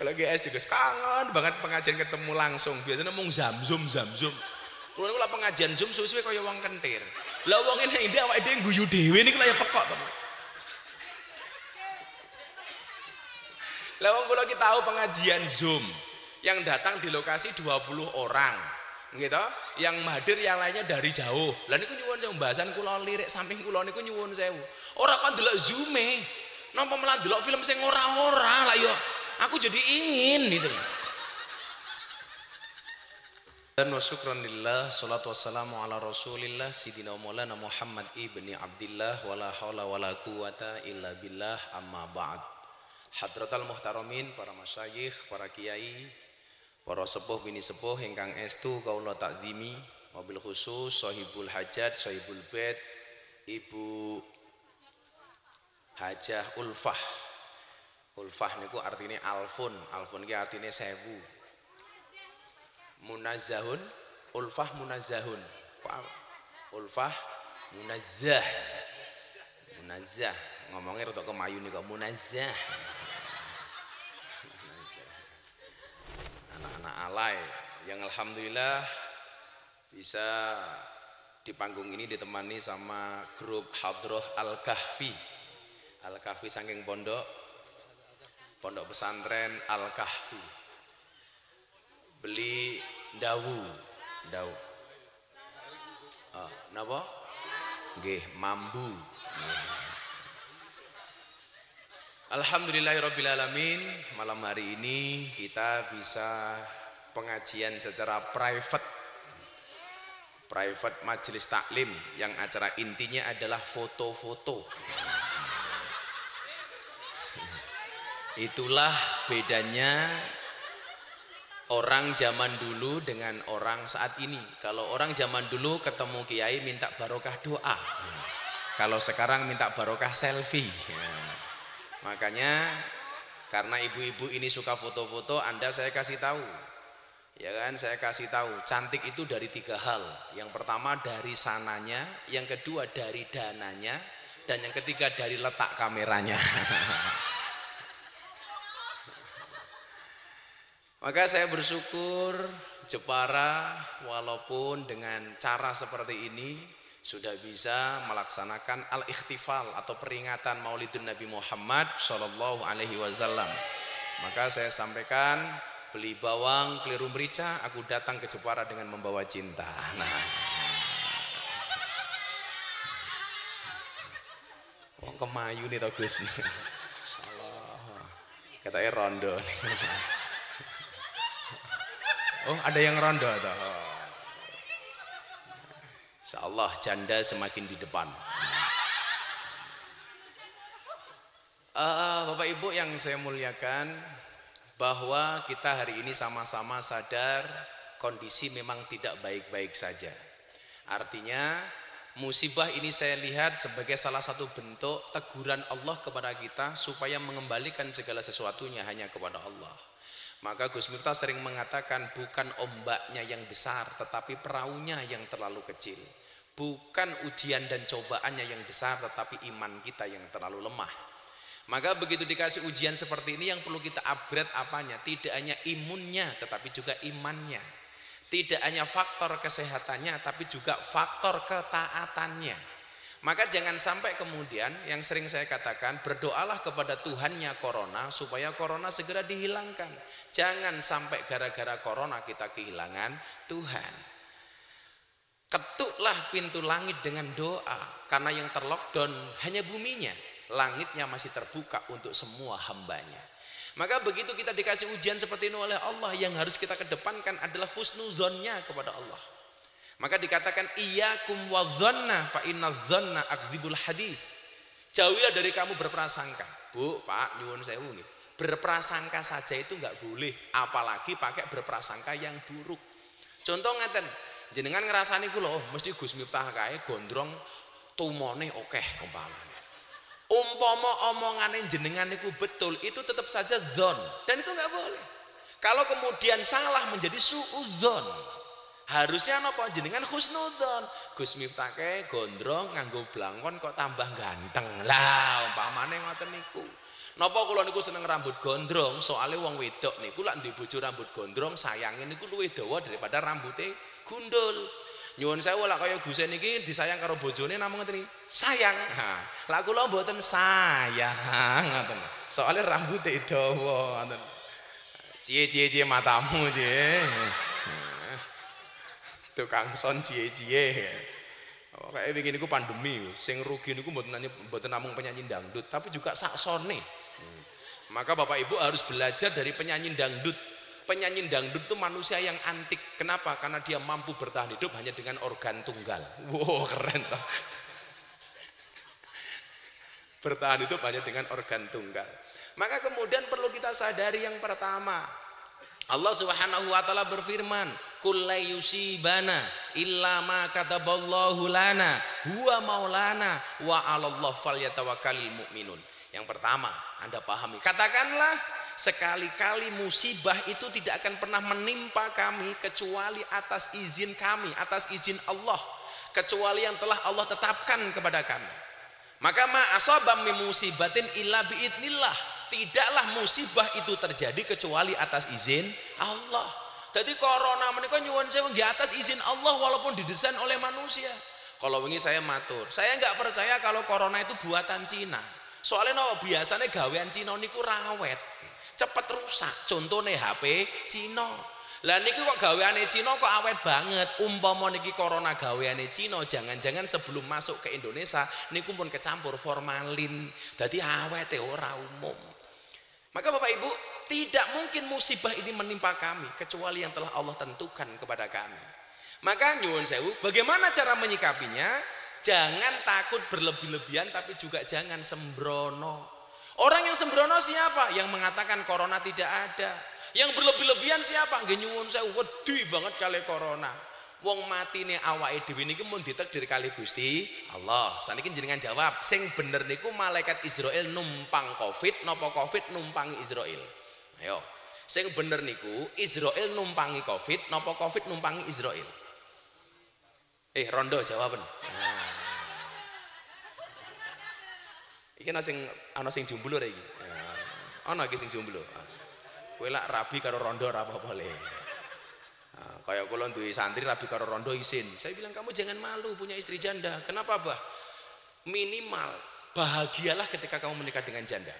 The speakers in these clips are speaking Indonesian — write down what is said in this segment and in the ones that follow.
Kalau GS juga kangen banget pengajian ketemu langsung. Biasanya mung zamzum. Kulo niku lah pengajian Zoom suwe-suwe kaya wong kentir. Lah wong ngene iki awake dhewe guyu dhewe niku lah ya pekok to. Lah wong kula ki tahu pengajian Zoom yang datang di lokasi 20 orang. Gitu, yang hadir yang lainnya dari jauh. Lah niku nyuwun sewu bahasan kula lirik samping kula niku nyuwun sewu. Ora kok ndelok Zoom-e. Napa malah ndelok film sing ora-ora lah ya. Aku jadi ingin gitu. Dan wa syukran lillah, salatu wassalamu ala rasulillah Sidina Maulana Muhammad ibni Abdillah wala hawla wala quwata illa billah amma ba'd. Hadratal muhtaramin, para masyayikh, para kiai, para sepuh bini sepuh ingkang estu kaula takzimi, wabil khusus sahibul hajat, sahibul bait, Ibu Hajah Ulfah. Ulfah niku artine alfun, alfun ki artine 1000. Munazzahun, ulfah munazzahun. Ulfah munazzah. Munazzah. Ngomongnya rada kemayu nih kok munazzah. Anak-anak alay yang alhamdulillah bisa di panggung ini ditemani sama grup Hadroh Al-Kahfi. Al-Kahfi saking pondok pesantren Al-Kahfi. Beli dawu. Napa? Nggih, mambu. Alhamdulillahirabbil alamin, malam hari ini kita bisa pengajian secara private majelis taklim yang acara intinya adalah foto-foto. Itulah bedanya orang zaman dulu dengan orang saat ini. Kalau orang zaman dulu ketemu kiai minta barokah doa, kalau sekarang minta barokah selfie. Makanya karena ibu-ibu ini suka foto-foto, saya kasih tahu, ya kan, saya kasih tahu cantik itu dari 3 hal. Yang pertama dari sananya, yang kedua dari dananya, dan yang ketiga dari letak kameranya. Maka saya bersyukur Jepara walaupun dengan cara seperti ini sudah bisa melaksanakan al-ikhtifal atau peringatan Maulidun Nabi Muhammad sallallahu alaihi wasallam. Maka saya sampaikan, beli bawang keliru merica, aku datang ke Jepara dengan membawa cinta. Nah, wong kemayu nih to Gus. Salah. Katanya rondo. Oh, ada yang rondo toh. Insyaallah janda semakin di depan. Bapak Ibu yang saya muliakan, bahwa kita hari ini sama-sama sadar kondisi memang tidak baik-baik saja. Artinya musibah ini saya lihat sebagai salah satu bentuk teguran Allah kepada kita supaya mengembalikan segala sesuatunya hanya kepada Allah. Maka Gus Miftah sering mengatakan bukan ombaknya yang besar tetapi perahunya yang terlalu kecil. Bukan ujian dan cobaannya yang besar tetapi iman kita yang terlalu lemah. Maka begitu dikasih ujian seperti ini yang perlu kita upgrade apanya? Tidak hanya imunnya tetapi juga imannya. Tidak hanya faktor kesehatannya tapi juga faktor ketaatannya. Maka jangan sampai kemudian yang sering saya katakan, berdoalah kepada Tuhannya corona supaya corona segera dihilangkan. Jangan sampai gara-gara corona kita kehilangan Tuhan. Ketuklah pintu langit dengan doa, karena yang terlockdown hanya buminya, langitnya masih terbuka untuk semua hambanya. Maka begitu kita dikasih ujian seperti ini oleh Allah, yang harus kita kedepankan adalah husnuzonnya kepada Allah. Maka dikatakan iyyakum wadzanna fa inna dzanna akdzibul hadis. Jauhilah dari kamu berprasangka. Bu, Pak, nyuwun sewu nih. Berprasangka saja itu enggak boleh, apalagi pakai berprasangka yang buruk. Contoh ngeten, jenengan ngrasani kula, oh mesti Gus Miftah kae gondrong tumone akeh umpamane. Umpama omongane jenengan niku betul, itu tetap saja dzon dan itu enggak boleh. Kalau kemudian salah menjadi suudzon. Harusnya napa jenengan husnudzon. Gus Miftah kae gondrong nganggo blangkon kok tambah ganteng. Lah umpamane ngoten niku. Napa kula niku seneng rambut gondrong, soalnya wong wedok niku lak ndek bojo rambut gondrong sayange niku luwih dawa daripada rambute gundul. Nyuwun sewu lak kaya Gusen niki disayang karo bojone namung ngeten iki, sayang. Ha, lak kula mboten sayang ngoten. Soalnya rambute dawa ngoten. Cie matamu cie. Tukang son cie. Oh, kayak begini ku pandemi, sing rugi niku mboten namung penyanyi dangdut, tapi juga saksone. Maka Bapak Ibu harus belajar dari penyanyi dangdut. Penyanyi dangdut itu manusia yang antik. Kenapa? Karena dia mampu bertahan hidup hanya dengan organ tunggal. Wow, keren toh. Bertahan hidup hanya dengan organ tunggal. Maka kemudian perlu kita sadari yang pertama, Allah Subhanahu wa taala berfirman, "Qul la yusibana illa ma kataballahu lana huwa maulana wa 'alallahi falyatawakkalul mu'minun." Yang pertama, Anda pahami. Katakanlah, sekali-kali musibah itu tidak akan pernah menimpa kami kecuali atas izin kami, atas izin Allah, kecuali yang telah Allah tetapkan kepada kami. Maka ma asaba min musibatin illa biidznillah. Tidaklah musibah itu terjadi kecuali atas izin Allah. Jadi corona menika nyuwun sewu nggih atas izin Allah walaupun didesain oleh manusia. Kalau wingi saya matur, saya nggak percaya kalau corona itu buatan Cina. Soalnya no, biasanya gawean Cina niku rawet, cepet rusak. Contohnya HP Cina. Lah niki kok gaweane Cina kok awet banget. Umpama niki corona gaweane Cina, jangan-jangan sebelum masuk ke Indonesia niku pun kecampur formalin. Jadi awete ora umum. Maka Bapak Ibu, tidak mungkin musibah ini menimpa kami kecuali yang telah Allah tentukan kepada kami. Maka nyuwun sewu, bagaimana cara menyikapinya? Jangan takut berlebih-lebihan, tapi juga jangan sembrono. Orang yang sembrono siapa? Yang mengatakan corona tidak ada. Yang berlebih-lebihan siapa? Nggih nyuwun sewu, wedi banget kali corona. Wong mati nih awake dhewe niki mun ditakdir kali Gusti Allah. Saniki jenengan jawab, sing bener niku malaikat Israil numpang Covid napa Covid numpangi Israil? Ayo. Sing bener niku Israil numpangi Covid napa Covid numpangi Israil? Rondo jawaban. Nah. Iki ana sing jomblo ra iki. Ana iki sing jomblo. Kowe lak rabi karo rondo ora apa-apa le. Kayak kula duwe santri rabi karo rondo isin. Saya bilang kamu jangan malu punya istri janda. Kenapa, Bah? Minimal bahagialah ketika kamu menikah dengan janda.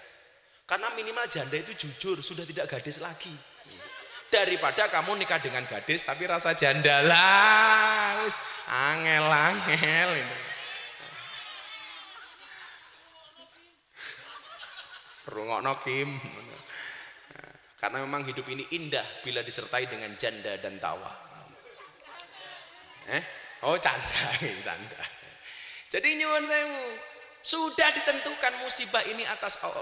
Karena minimal janda itu jujur, sudah tidak gadis lagi. Daripada kamu nikah dengan gadis tapi rasa janda lah. Wis angel itu. Rungokno Kim. Karena memang hidup ini indah bila disertai dengan janda dan tawa. Oh canda. Jadi nyuwun sewu, sudah ditentukan musibah ini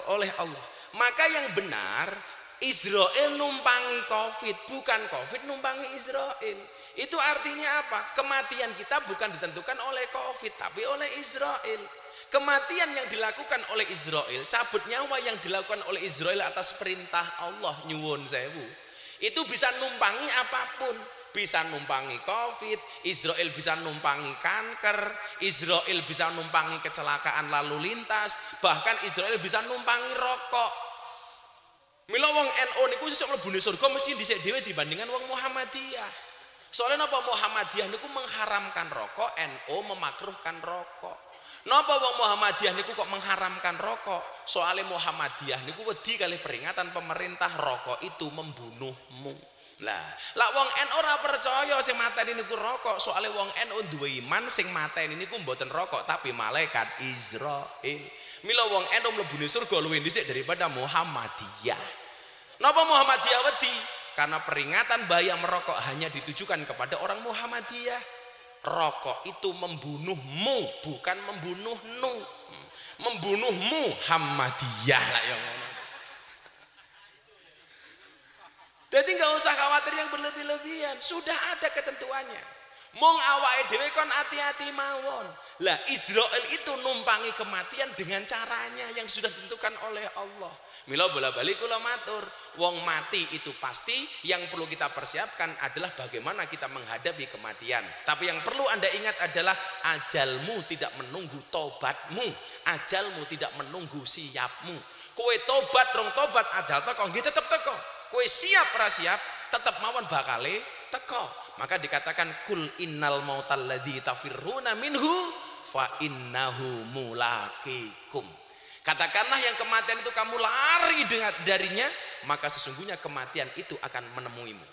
oleh Allah. Maka yang benar Israel numpangi Covid, bukan Covid numpangi Israel. Itu artinya apa? Kematian kita bukan ditentukan oleh Covid, tapi oleh Israel. Kematian yang dilakukan oleh Israel, cabut nyawa yang dilakukan oleh Israel atas perintah Allah, nyuwun sewu, itu bisa numpangi apapun. Bisa numpangi Covid, Israel bisa numpangi kanker, Israel bisa numpangi kecelakaan lalu lintas, bahkan Israel bisa numpangi rokok. Mila wong NU niku sesuk mlebune surga mesti dhisik dhewe dibandingkan wong Muhammadiyah. Soalnya napa Muhammadiyah niku mengharamkan rokok, NU memakruhkan rokok. Napa wong Muhammadiyah niku kok mengharamkan rokok? Soalnya Muhammadiyah niku wedi kali peringatan pemerintah rokok itu membunuhmu. Lah wong NU ora percaya sing mateni niku rokok, soalnya wong NU duwe iman sing mateni niku mboten rokok tapi malaikat Israil. Mila wong NU mlebune surga luwih dhisik daripada Muhammadiyah. Napa Muhammadiyah wedi? Karena peringatan bahaya merokok hanya ditujukan kepada orang Muhammadiyah. Rokok itu membunuhmu, bukan membunuhnu. Membunuhmu Muhammadiyah lah yang ngono. Jadi nggak usah khawatir yang berlebih-lebihan, sudah ada ketentuannya. Mong awake dhewe kon hati-hati mawon. Lah Israel itu numpangi kematian dengan caranya yang sudah ditentukan oleh Allah. Mila bola-bali kula matur, wong mati itu pasti, yang perlu kita persiapkan adalah bagaimana kita menghadapi kematian. Tapi yang perlu Anda ingat adalah ajalmu tidak menunggu tobatmu, ajalmu tidak menunggu siapmu. Kowe tobat rong tobat ajal teko nggih tetep teko. Kowe siap ora siap tetep mawon bakale teko. Maka dikatakan kul innal mautal ladzi tafirruna minhu fa innahu mulaqikum. Katakanlah yang kematian itu kamu lari darinya, maka sesungguhnya kematian itu akan menemuimu.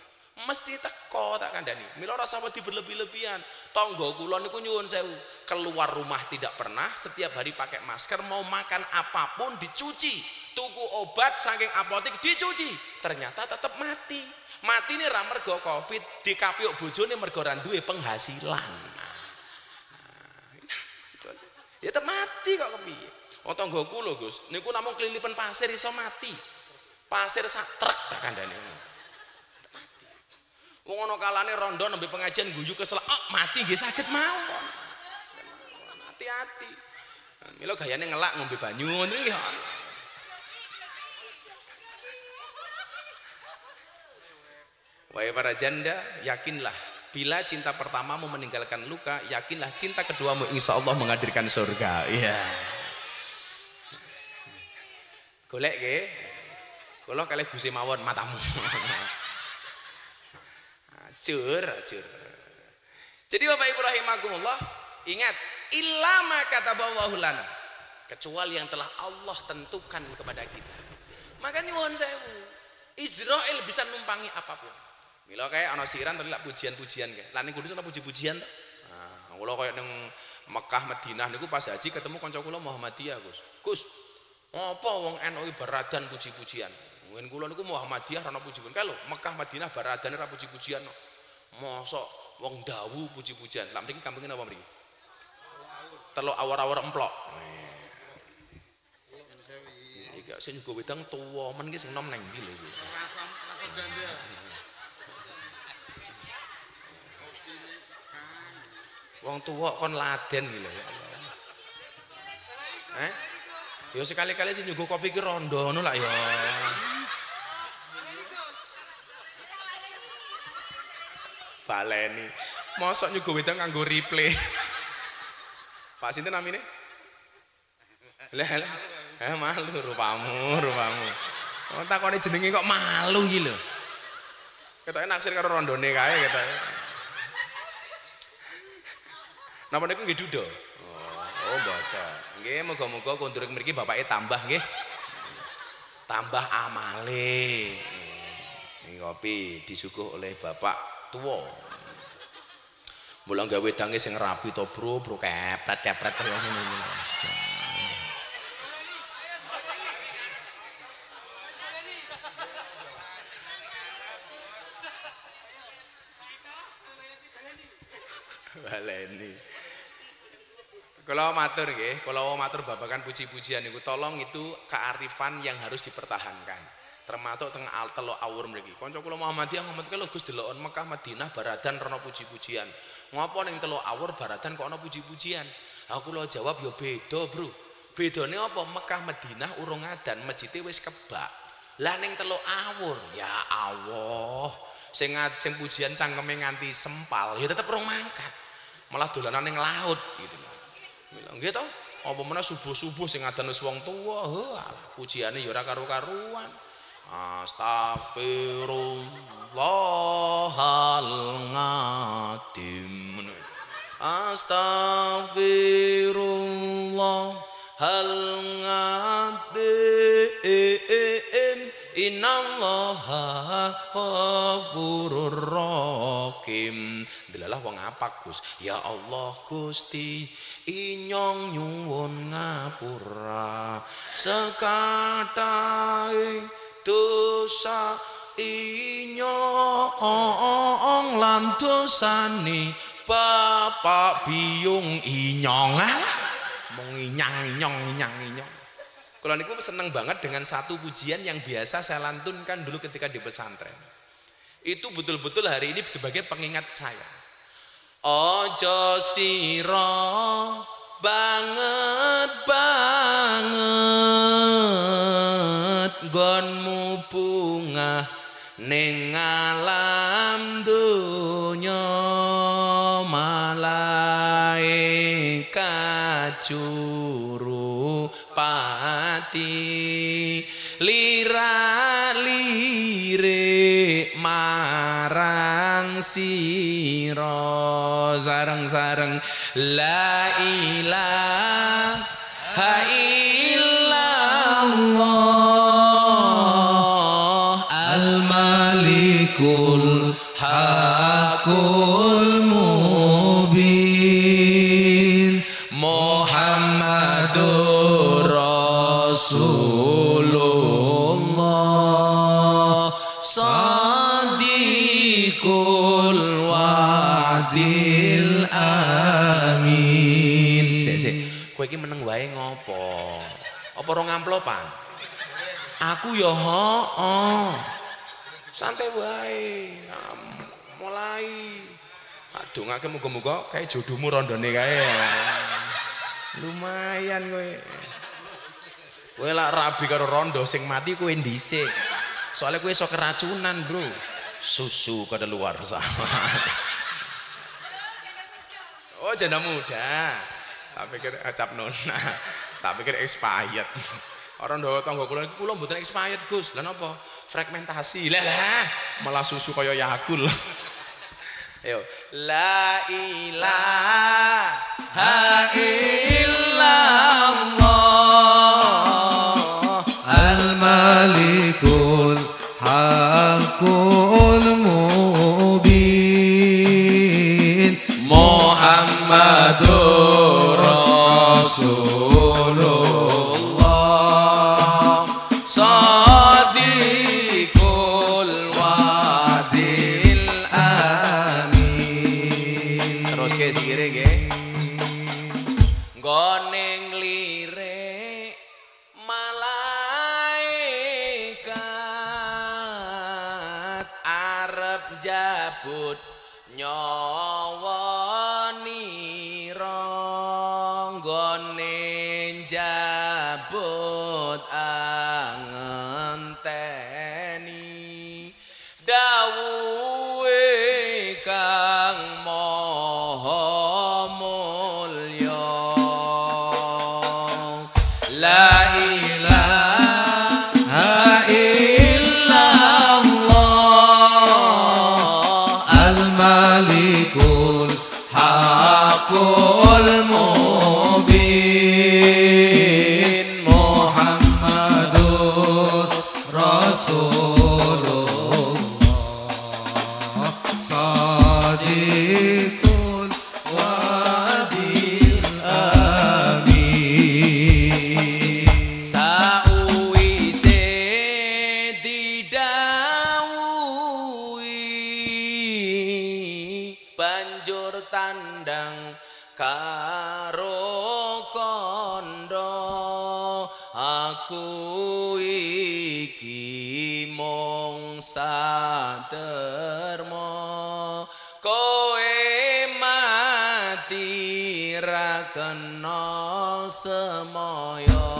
Mesti teko tak kandhani. Mila ora usah wedi berlebih-lebihan. Tangga kula niku nyuwun sewu, keluar rumah tidak pernah, setiap hari pakai masker, mau makan apapun dicuci, tuku obat saking apotek dicuci, ternyata tetap mati. Mati ini ra mergo Covid, dikapyuk bojone mergo ra duwe penghasilan. Ya tetep mati kok kepiye. Oh tangga kula Gus, niku namung kelilipan pasir iso mati. Pasir sak truk tak kandhani. Wong ana kalane rondo nembe pengajian guyu kesel, oh, mati nggih saged mawon. Hati-hati. Mila gayane ngelak ngombe banyu ngono nggih. Wahai para janda, yakinlah bila cinta pertamamu meninggalkan luka, yakinlah cinta keduamu insyaallah menghadirkan surga. Iya. Golek nggih. Kula kalih Gusti mawon matamu. Acur. Jadi Bapak Ibu rahimakumullah, ingat illama kataballahu lana, kecuali yang telah Allah tentukan kepada kita. Maka nyuwun sewu, Israel bisa numpangi apapun. Mila kayak ana siran tadi lak pujian-pujian kae. Lah ning kudus ana puji-pujian ta? Nah, kula kaya ning Mekah Madinah niku pas haji ketemu kanca kula Muhammadiyah, Gus. Gus, apa wong NU baradan puji-pujian? Mungkin kula niku Muhammadiyah ana puji-pujian. Kalau Mekah Madinah baradane ra puji-pujian. Mosok wong dawu puji-pujian. Lah mriki kampungin apa mriki? Teluk awar-awar emplok. Iki sing nggo wedang tuwa men iki sing nom nang ndi lho iki. Rasa janda. Wong tuwa kon laden iki lho ya Allah. Ya sekali-kali sing nyuguh kopi ki rondo ngono lah ya. Baleni. Mosok nyuguh wedang nganggo replay. Pak sinten namine? Lah. Malu rupamu. Wong takone jenenge kok malu iki lho. Ketoke naksir karo rondone kae ketoke. Napa niku nggih duda? Oh, mboten. Nggih, muga-muga kondurung mriki bapake tambah nggih. Tambah amale. Ning kopi disuguh oleh bapak tuwa. Mula gawe wedange sing rapi to, Bro, kepret-kepret kaya ngene iki. Baleni. Kalau matur nggih, kalau matur babakan puji-pujian niku tolong itu kearifan yang harus dipertahankan. Termasuk teng teluk awur mriki. Kanca kula Muhammadiyah ngomong lho Gus deloken Mekah Madinah baradan rono puji-pujian. Ngopo ning teluk awur baradan kok ana puji-pujian? Aku kula jawab ya beda, Bro. Bedane apa? Mekah Madinah urung adan, masjide wis kebak. Lah ning teluk awur, ya Allah. Sing pujian cangkeme nganti sempal, ya tetep urung mangkat. Malah dolanan ning laut gitu. Nggih to? Apa meneh subuh-subuh sing adan wis wong tuwa, pujiane ya ora karu-karuan. Astaghfirullahaladzim. Astaghfirullahaladzim. Innallaha ghafurur rahim. Delalah wong apa Gus? Ya Allah Gusti, inyong nyuwun ngapura sekatahe dosa inyong lan dosane bapak biyung inyong. Mung inyang. Kalau niku seneng banget dengan satu pujian yang biasa saya lantunkan dulu ketika di pesantren. Itu betul-betul hari ini sebagai pengingat saya. Ojo sira banget gonmu bunga ning alam dunya malaikat juru ati lira-lirik marang sira sareng-sareng la ilaha illallah al-malikul hakul mubin Muhammadur Rasulullah Sadiqul wa'dil amin. Sik, kowe iki meneng wae ngopo? Apa ora ngamplopan? Aku ya hooh. Santai wae. Mulai. Aduh ngake muga-muga kae jodohmu rondone kae. Lumayan kowe. Kowe lak rabi karo rondo sing mati kowe dhisik. Soalnya kowe iso keracunan, Bro. Susu kadaluarsa. Oh, janda muda. Tak pikir acap nona. Tak pikir expired. Orang ndawa tangga kula iki kula mboten expired, Gus. Lah napa? Fragmentasi. Lah malah susu kaya Yakul. Ayo. La ilaha illallah al-malikul hakul mubin Muhammadur Rasulullah Sadiqul wa'dil amin. Terus ke sikire nggih. Nggone nglirik malaikat arep jabut nyawa nira nggone jabut angenteni dawuhe kang maha mulya la ilaha illallah al-malikul hakul mubin Muhammadur Rasulullah Sadiqul wa'dil amin. Sauwise didhawuhi banjur tandang karo kandha aku iki mung saderma kowe mati ra kena semaya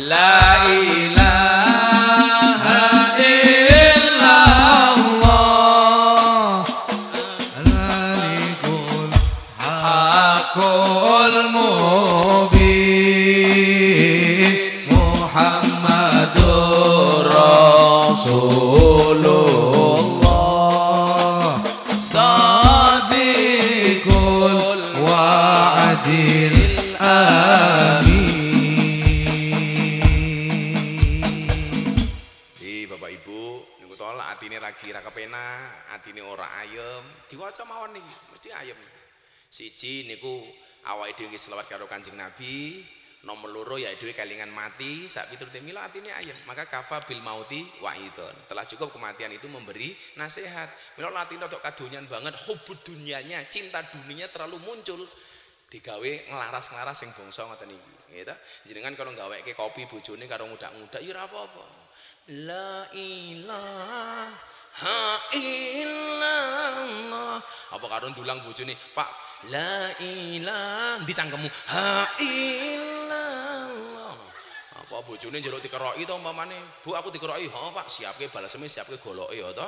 la ilaha illallah al-malikul hakul mubin Muhammadur Rasulullah Sadiqul wa'dil amin. Bapak Ibu, niku tolak atine lagi ra kepenak, atine ora ayem, diwaca mawon niki, mesti ayem. Siji niku awake dhewe selawat karo Kanjeng Nabi, nomor loro ya dhewe kelingan mati, sak piturute mila atine ayem. Maka kafa bil mauti wa'idon. Telah cukup kematian itu memberi nasihat. Mila atine tok kadonyan banget, hubud dunianya, cinta dunia terlalu muncul. Digawe ngelaras-ngelaras sing bangsa ngoten iki. Nggih ta? Jenengan kalau gaweke kopi bojone karo ngudak-ngudak ya ora apa-apa. La ilaha illallah. Apa karo ndulang bojone, Pak, la ilaha ndi cangkemmu? Ha illallah. Apa Pak bojone njaluk dikeroki to umpamane, Bu aku dikeroki, "Oh Pak, siapke baleseme, siapke goloke ya to."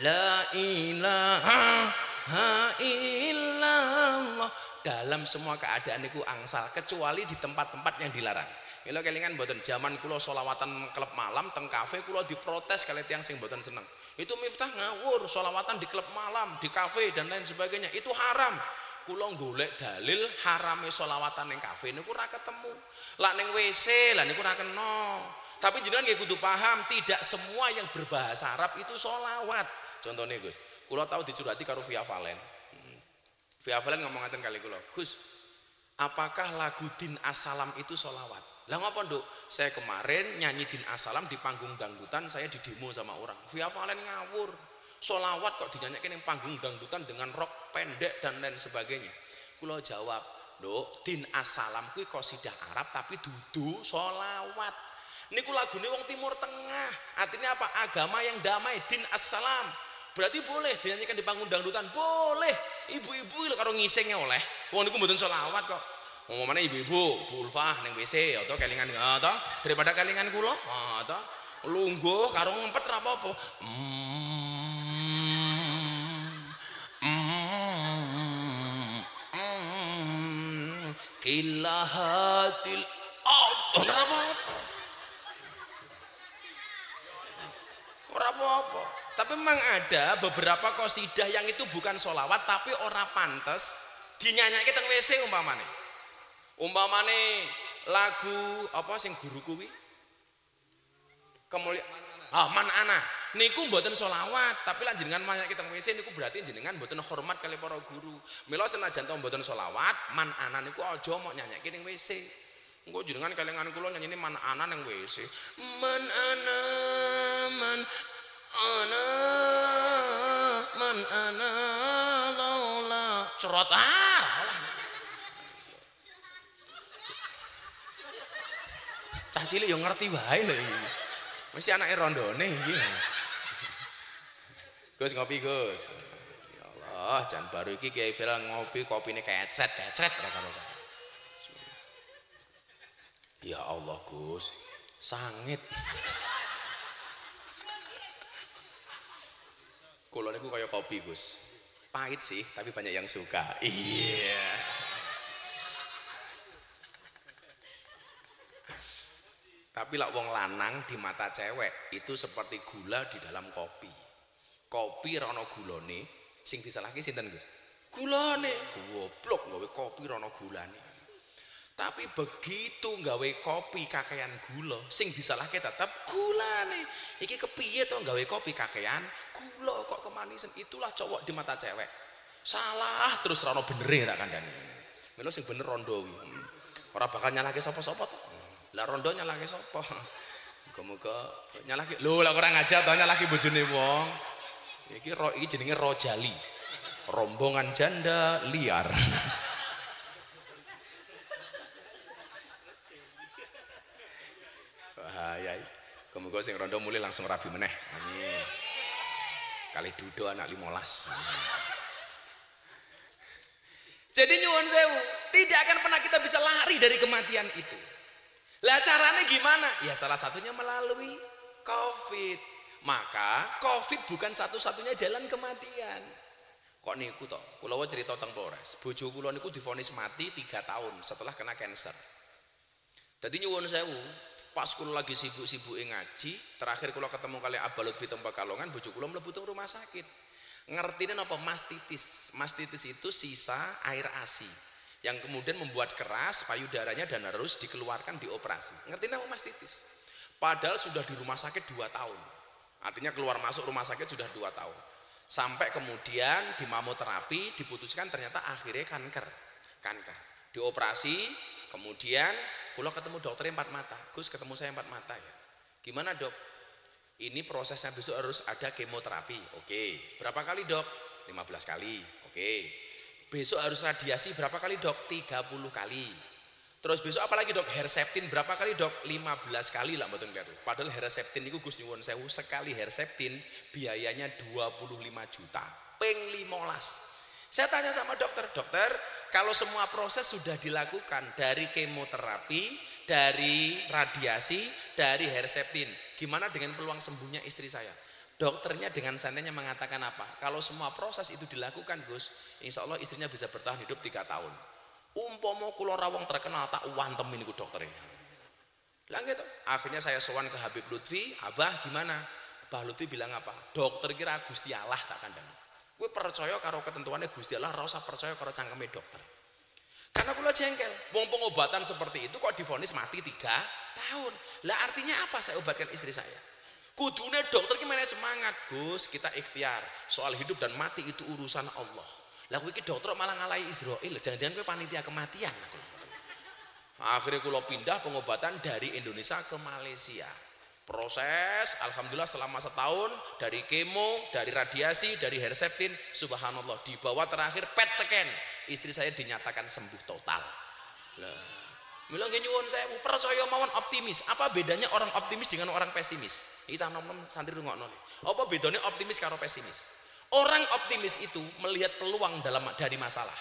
La ilaha illallah. Dalam semua keadaan niku angsal kecuali di tempat-tempat yang dilarang. Mila kelingan mboten zaman kula sholawatan klub malam teng kafe kula diprotes kali tiyang sing mboten seneng. Itu Miftah ngawur sholawatan di klub malam, di kafe dan lain sebagainya. Itu haram. Kula golek dalil harame sholawatan ning kafe niku ora ketemu. Lah ning WC lah niku ora kena. Tapi jenengan nggih kudu paham, tidak semua yang berbahasa Arab itu sholawat. Contohnya Gus, kula tahu dicurhati karo Via Valen. Via Valen ngomong ngaten kali kula, "Gus, apakah lagu Din As-Salam itu sholawat?" Lah ngapa Nduk? Saya kemarin nyanyi Din As-Salam di panggung dangdutan, saya di demo sama orang. Via Valen ngawur. Sholawat kok dinyanyikan yang panggung dangdutan dengan rok pendek dan lain sebagainya. Kula jawab, "Nduk, Din As-Salam kuwi qasidah Arab tapi dudu sholawat. Niku lagune wong Timur Tengah. Artinya apa? Agama yang damai, Din As-Salam. Berarti boleh dinyanyikan di panggung dangdutan, boleh. Ibu-ibu lho karo ngisingnya oleh. Wong niku mboten sholawat kok. Ngomongane ibu-ibu, Bu Ulfah ning WC atau kelingan to, daripada kelingan kula, to. Lungguh karo ngempet ra apa-apa. Kilahatil ora apa-apa. Ora apa-apa. Tapi memang ada beberapa qasidah yang itu bukan sholawat tapi ora pantes dinyanyake teng WC umpamane. Umpamane lagu apa sing guru kuwi? Kemuliaan Man Ana. Niku mboten sholawat, tapi lan jenengan nyanyake teng WC niku berarti jenengan mboten hormat kali para guru. Mila senajan to mboten sholawat, Man Ana niku aja mok nyanyake ning WC. Engko jenengan kelingan kula nyanyine Man Ana ning WC. Man Ana laula cerot cah cilik yo ngerti wae lho iki. Mesti anake rondone iki. Gus ngopi Gus. Ya Allah, jan baru iki Kiai Viral ngopi kopine kecret ora karo. Ya Allah Gus, sangit. Kula niku kaya kopi Gus. Pahit sih, tapi banyak yang suka. Iya. Tapi lak wong lanang di mata cewek itu seperti gula di dalam kopi. Kopi ra ono gulane, sing disalahke sinten Gus? Gulane. Goblok gawe kopi ra ono gulane. Tapi begitu gawe kopi kakean gula, sing disalahke tetap gulane. Iki kepiye to gawe kopi kakean gula kok kemanisan? Itulah cowok di mata cewek. Salah terus ra ono benere tak kandhani. Mila sing bener rondo kuwi. Ora bakal nyalahke sapa-sapa to. Lah rondo nyalahke sapa? Muga-muga nyalahke. Lho lah kurang ajar to nyalahke bojone wong. Iki jenenge Rojali. Rombongan janda liar. Bahaya. Muga-muga sing rondo mulai langsung rabi meneh. Amin. Kali dudo anak 15. Jadi nyuwun sewu, tidak akan pernah kita bisa lari dari kematian itu. Lah caranya gimana? Ya salah satunya melalui Covid. Maka Covid bukan satu-satunya jalan kematian. Kok niku toh? Kula cerita teng Polres. Bojo kula niku divonis mati 3 tahun setelah kena kanker. Dadi nyuwun sewu, pas kula lagi sibuk-sibuke ngaji, terakhir kula ketemu kali Abah Lutfi teng Pekalongan, bojo kula mlebu teng rumah sakit. Ngertine napa mastitis? Mastitis itu sisa air ASI yang kemudian membuat keras payudaranya dan harus dikeluarkan dioperasi. Ngerti nama mastitis? Padahal sudah di rumah sakit 2 tahun. Artinya keluar masuk rumah sakit sudah 2 tahun. Sampai kemudian di mamoterapi diputuskan ternyata akhirnya kanker. Dioperasi, kemudian kula ketemu dokternya 4 mata. Gus ketemu saya 4 mata ya. Gimana dok? Ini prosesnya besok harus ada kemoterapi. Oke. Berapa kali dok? 15 kali. Oke. Besok harus radiasi berapa kali dok? 30 kali. Terus besok apa lagi dok? Herceptin berapa kali dok? 15 kali lah mboten kelihatan. Padahal Herceptin itu Gus nyuwun sewu sekali Herceptin biayanya 25 juta. Ping 15. Saya tanya sama dokter, dokter kalau semua proses sudah dilakukan dari kemoterapi, dari radiasi, dari Herceptin. Gimana dengan peluang sembuhnya istri saya? Dokternya dengan santainya mengatakan apa? Kalau semua proses itu dilakukan, Gus, insya Allah istrinya bisa bertahan hidup 3 tahun. Umpama kula rawong terkenal tak wantem ini ku dokternya. Lah gitu. Akhirnya saya sowan ke Habib Lutfi, Abah gimana? Abah Lutfi bilang apa? Dokter kira Gusti Allah tak kandang. Gue percaya karo ketentuannya Gusti Allah, ora usah percaya karo cangkeme dokter. Karena kula jengkel, wong pengobatan seperti itu kok divonis mati 3 tahun. Lah artinya apa saya obatkan istri saya? Kudune dokter gimana semangat, Gus, kita ikhtiar. Soal hidup dan mati itu urusan Allah. Lah kowe iki dokter malah ngalahi Israel, jangan-jangan kowe panitia kematian. Akhirnya kula pindah pengobatan dari Indonesia ke Malaysia. Proses alhamdulillah selama setahun, dari kemo, dari radiasi, dari Herceptin, subhanallah, di bawah terakhir PET scan istri saya dinyatakan sembuh total. Lah mila nggih nyuwun saya percaya mawon optimis. Apa bedanya orang optimis dengan orang pesimis? Iki nom-nom santri rungokno. Apa bedanya optimis karo pesimis? Orang optimis itu melihat peluang dari masalah.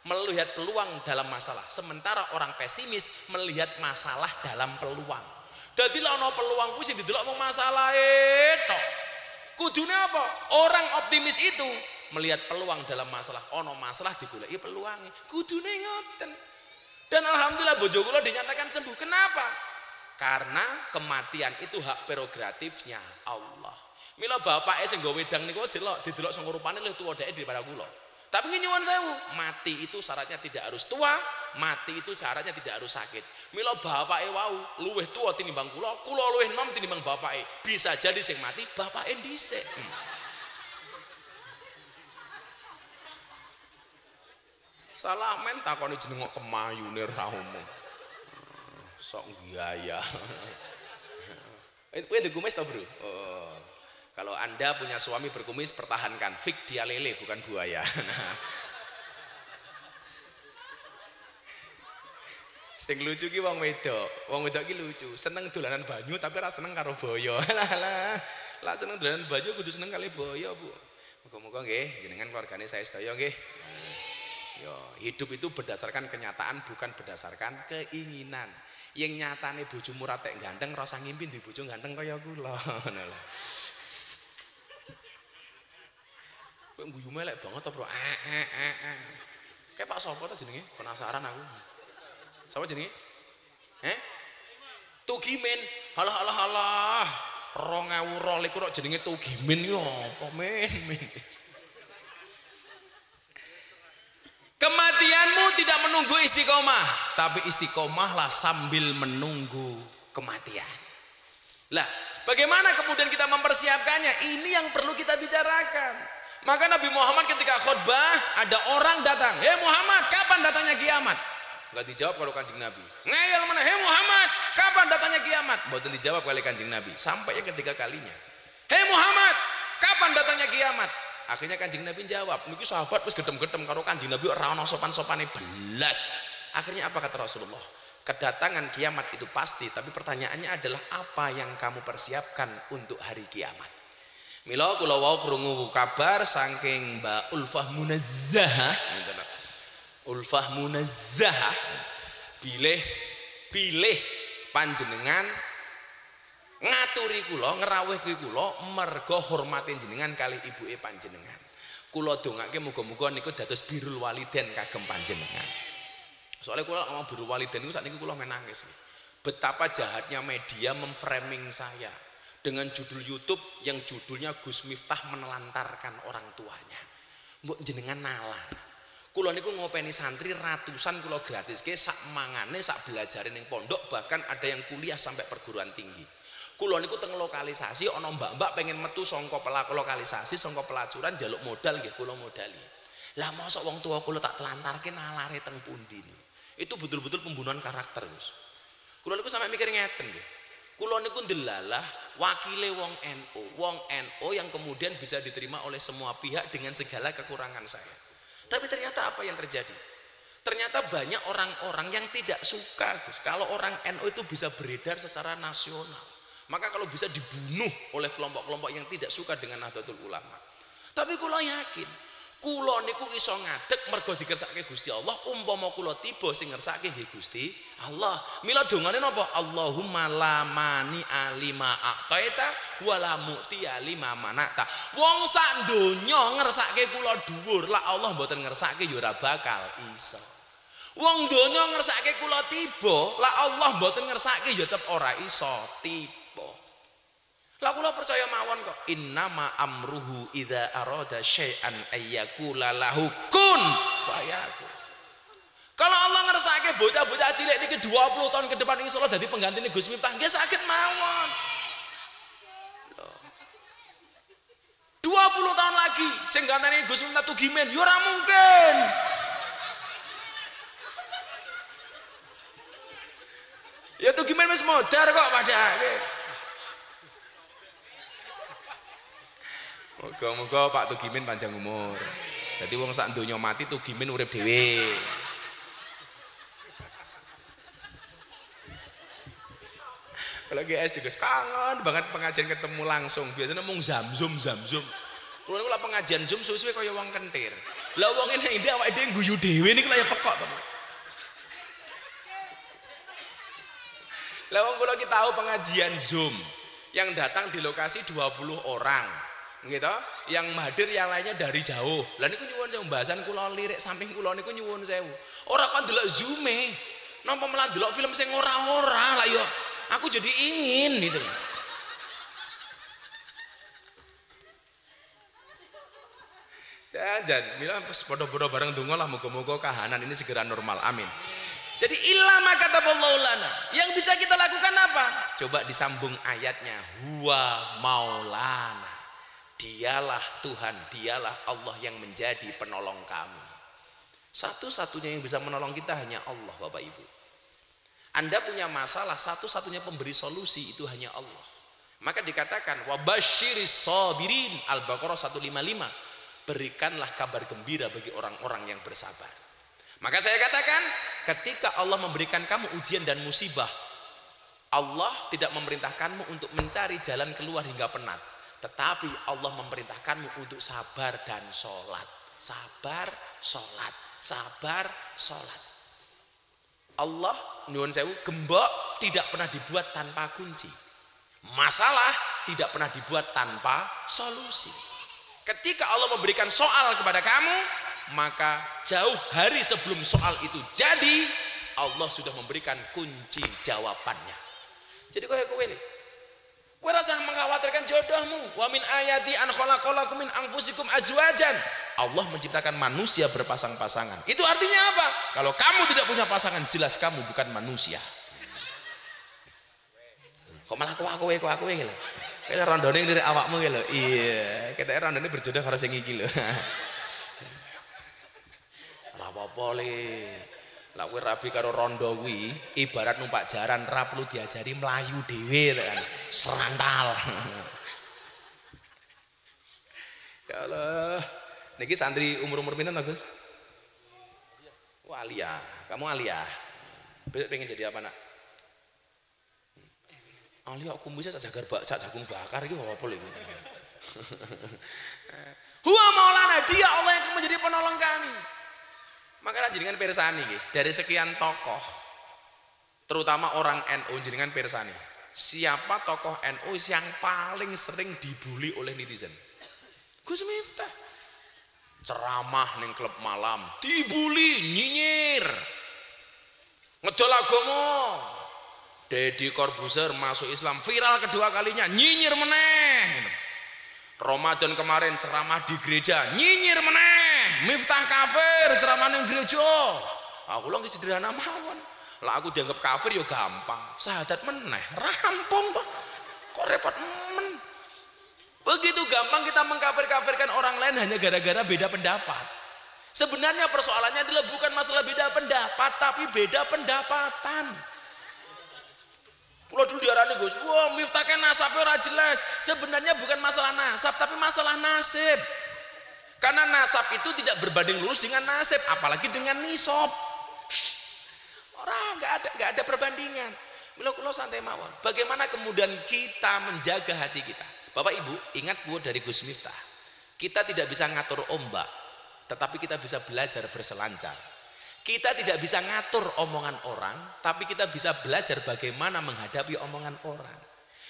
Melihat peluang dalam masalah. Sementara orang pesimis melihat masalah dalam peluang. Dadi lek ana peluang kuwi sing didelok mung masalahe tok. Kudune apa? Orang optimis itu melihat peluang dalam masalah. Ana masalah digoleki peluange. Kudune ngoten. Dan alhamdulillah bojo kula dinyatakan sembuh. Kenapa? Karena kematian itu hak prerogatifnya Allah. Mila bapake sing nggo wedang niku jelok didelok sing rupane luwih tuwa dheke daripada kula. Tapi nyuwun sewu, mati itu syaratnya tidak harus tua, mati itu syaratnya tidak harus sakit. Mila bapake wau luwih tua tinimbang kula luwih enom tinimbang bapake. Bisa jadi sing mati bapake dhisik. Salah men takoni jeneng kok kemayune ra omong. Sok gaya. Itu kumis toh, Bro? Oh. Kalau Anda punya suami berkumis, pertahankan. Fik dia lele bukan buaya. Sing lucu ki wong wedok. Wong wedok ki lucu, seneng dolanan banyu tapi ora seneng karo boyo. Lah seneng dolanan banyu kudu seneng kali boyo, Bu. Muga-muga nggih jenengan keluargane saya sedaya nggih. Yo, hidup itu berdasarkan kenyataan bukan berdasarkan keinginan. Yang nyatane bojomu ra tek ganteng rasa ngimpi di bojo ganteng kaya kula. Ngono lho. Kowe guyu melek banget to, Bro. Kayak Pak sapa to jenenge? Penasaran aku. Sapa jenenge? Tugimin. Halah halah halah. 2022 kok jenenge Tugimin yo apa men. Kematianmu tidak menunggu istiqomah, tapi istiqomahlah sambil menunggu kematian. Lah, bagaimana kemudian kita mempersiapkannya? Ini yang perlu kita bicarakan. Maka Nabi Muhammad ketika khutbah ada orang datang, "Hei Muhammad, kapan datangnya kiamat?" Enggak dijawab kalau Kanjeng Nabi. Ngeyel mana? "Hei Muhammad, kapan datangnya kiamat?" Mboten dijawab kali Kanjeng Nabi. Sampai yang ketiga kalinya. "Hei Muhammad, kapan datangnya kiamat?" Akhirnya Kanjeng Nabi jawab, niki sahabat wis gedem-gedem karo Kanjeng Nabi ora ana sopan-sopane belas. Akhirnya apa kata Rasulullah? Kedatangan kiamat itu pasti, tapi pertanyaannya adalah apa yang kamu persiapkan untuk hari kiamat? Mila kula wau krungu kabar saking Mbak Ulfah Munazzahah, Ulfah Munazzahah pilih panjenengan ngaturi kula ngerawih kula merga hormatin jenengan kali ibuke panjenengan. Kula dongake muga-muga niku dados birrul waliden kagem panjenengan. Soalnya kula ngomong birrul waliden niku sakniki kula menangis. Betapa jahatnya media memframing saya dengan judul YouTube yang judulnya Gus Miftah menelantarkan orang tuanya. Mbok jenengan nalar. Kula niku ngopeni santri ratusan kula gratiske sak mangane sak belajare ning pondok, bahkan ada yang kuliah sampai perguruan tinggi. Kula niku teng lokalisasi ana mbak-mbak pengen metu saka lokalisasi saka pelacuran njaluk modal nggih kula modali. Lah mosok wong tua kula tak telantarke nalare teng pundi niku. Itu betul-betul pembunuhan karakter, Gus. Kula niku sampe mikir ngeten nggih. Kula niku ndelalah wakile wong NU. Wong NU yang kemudian bisa diterima oleh semua pihak dengan segala kekurangan saya. Tapi ternyata apa yang terjadi? Ternyata banyak orang-orang yang tidak suka, Gus, kalau orang NU itu bisa beredar secara nasional. Maka kalau bisa dibunuh oleh kelompok-kelompok yang tidak suka dengan Nahdlatul Ulama. Tapi kula yakin Kula niku iso ngadeg mergo dikersake Gusti Allah, umpama kula tiba sing ngersake nggih Gusti Allah. Mila dongane napa? Allahumma la mani alima a'taita wala mu'ti alima manata. Wong sak donya ngersake kula dhuwur, lak Allah mboten ngersake ya ora bakal iso. Wong donya ngersake kula tiba, lak Allah mboten ngersake ya tetep ora iso tiba. Lah kula percaya mawon kok. Innama amruhu idza arada syai'an ayyakula lahu kun fayakun. Kalau Allah ngersake bocah-bocah cilik niki 20 tahun ke depan insyaallah dadi penggantine Gus Miftah nggih saged mawon. 20 tahun lagi sing gantene Gus Miftah tugimen ya ora mungkin. Ya tugimen wis modar kok padahal. Moga-moga Pak Tugimin panjang umur. Jadi wong sak donya mati Tugimin urip dhewe. Kalau GS Gus kangen banget pengajian ketemu langsung. Biasanya mung zamzum. Kulo niku lah pengajian Zoom suwe-suwe kaya wong kentir. Lah wong ngene iki awake dhewe guyu dhewe niku lha ya pekok to. Lah wong kula ki tahu pengajian Zoom yang datang di lokasi 20 orang. Gitu, yang hadir yang lainnya dari jauh. Lah niku nyuwun sewu pembahasan kula lirik samping kula niku nyuwun sewu. Ora kok ndelok Zoom-e. Napa malah ndelok film sing ora-ora lah ya. Aku jadi ingin gitu. Jangan mila padha-padha bareng donga lah muga-muga kahanan ini segera normal. Amin. Jadi ilama kata lana. Yang bisa kita lakukan apa? Coba disambung ayatnya. Huwa maulana. Dialah Tuhan, dialah Allah yang menjadi penolong kami. Satu-satunya yang bisa menolong kita hanya Allah, Bapak Ibu. Anda punya masalah, satu-satunya pemberi solusi itu hanya Allah. Maka dikatakan wabasyiris sabirin, Al-Baqarah 155. Berikanlah kabar gembira bagi orang-orang yang bersabar. Maka saya katakan, ketika Allah memberikan kamu ujian dan musibah, Allah tidak memerintahkanmu untuk mencari jalan keluar hingga penat. Tetapi Allah memerintahkanmu untuk sabar dan sholat. Sabar, sholat. Sabar, sholat. Allah nyuwun sewu, gembok tidak pernah dibuat tanpa kunci. Masalah tidak pernah dibuat tanpa solusi. Ketika Allah memberikan soal kepada kamu, maka jauh hari sebelum soal itu jadi, Allah sudah memberikan kunci jawabannya. Jadi kaya kowe nih, kowe rasa mengkhawatirkan jodohmu. Wa min ayati an khalaqalakum min anfusikum azwajan. Allah menciptakan manusia berpasang-pasangan. Itu artinya apa? Kalau kamu tidak punya pasangan, jelas kamu bukan manusia. Kok malah kowe gitu. Kaya rondone lirik awakmu gitu. Iya, keteke rondone berjodoh karo sing iki lho. Ora apa-apa le. Lah kowe rabi karo rondo kuwi ibarat numpak jaran ra perlu diajari mlayu dhewe kan. Serantal. Ya Allah. Niki santri umur-umur pinten to, Gus? Wah, alia. Kamu alia. Besok pengen jadi apa, Nak? Alia aku bisa jagung bakar iki apa lho iki. Huwa maulana, dia Allah yang akan menjadi penolong kami. Maka jenengan pirsani nggih, dari sekian tokoh terutama orang NU jenengan pirsani. Siapa tokoh NU yang paling sering dibully oleh netizen? Gus Miftah. Ceramah ning klub malam, dibully, nyinyir. Ngedol agama. Deddy Corbuzier masuk Islam viral kedua kalinya, nyinyir meneh. Ramadan kemarin ceramah di gereja, nyinyir meneh. Miftah kafir ceramah ning gereja. Aku lho sederhana mawon. Lah aku dianggap kafir ya gampang. Syahadat meneh, rampung toh. Kok repot men. Begitu gampang kita mengkafir-kafirkan orang lain hanya gara-gara beda pendapat. Sebenarnya persoalannya adalah bukan masalah beda pendapat, tapi beda pendapatan. Kalau dulu diarani Gus, wah Miftah kan nasabnya ora jelas. Sebenarnya bukan masalah nasab, tapi masalah nasib. Karena nasab itu tidak berbanding lurus dengan nasib, apalagi dengan nisab. Orang nggak ada perbandingan. Mila santai mawon. Bagaimana kemudian kita menjaga hati kita? Bapak Ibu, ingat quote dari Gus Miftah. Kita tidak bisa ngatur ombak, tetapi kita bisa belajar berselancar. Kita tidak bisa ngatur omongan orang, tapi kita bisa belajar bagaimana menghadapi omongan orang.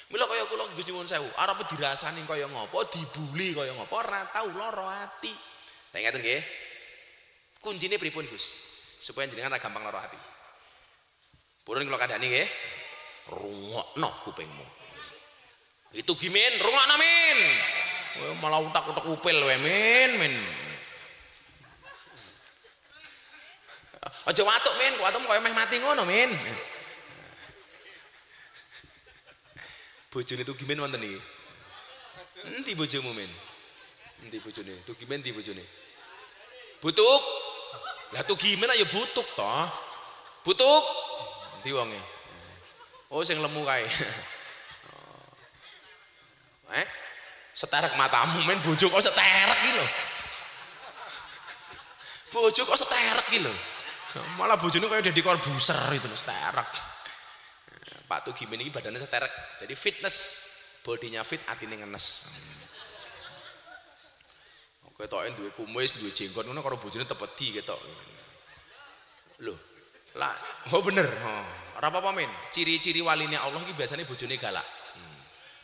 Mila kaya kula Gus nyuwun sewu, arep dirasani kaya ngopo, dibuli kaya ngopo, ora tau lara ati. Tak ngaten nggih. Kuncine pripun Gus? Supaya jenengan ora gampang lara ati. Purun kula kandhani nggih. Rungokno kupingmu. Itu gimen, rungokno min. Kowe malah utak-utak upil wae min. Aja watuk min, kuwatum kaya meh mati ngono min. Bojone Tugimen wonten iki. Endi bojomu min? Endi bojone? Tugimen endi bojone? Butuk. Lah Tugimen ayo butuk toh. Butuk. Endi wonge? Oh sing lemu kae. Seterek matamu men bojo kok seterek iki lho. Bojo kok seterek iki lho. Malah bojone kaya Deddy Corbuzier itu lho seterek. Pak Tugimen ini badannya seterek, jadi fitness, bodinya fit, atine ngenes. Oke, token duwe kumis, duwe jenggot, ngono karo bojone tepedi ketok. Loh, lah, oh bener, ora apa-apa men. Ciri-ciri waline Allah iki biasanya bojone galak.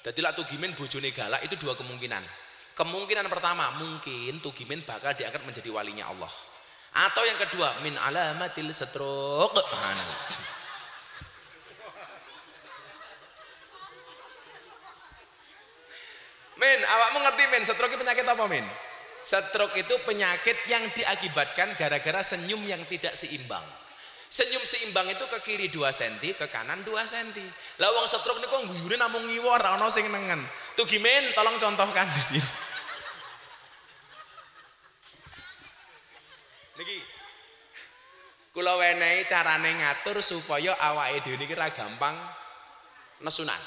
Jadi lah Tugimen bojone galak itu dua kemungkinan. Kemungkinan pertama, mungkin Tugimen bakal diangkat menjadi walinya Allah. Atau yang kedua, min alamatil stroke. Men, awakmu ngerti men, stroke itu penyakit apa men? Stroke itu penyakit yang diakibatkan gara-gara senyum yang tidak seimbang. Senyum seimbang itu ke kiri 2 cm, ke kanan 2 cm. Lah wong stroke niku guyune namung ngiwa ora ana sing nengen. Tugimen tolong contohkan di sini. Niki. Kula wenehi carane ngatur supaya awake dhewe niki ra gampang nesunan.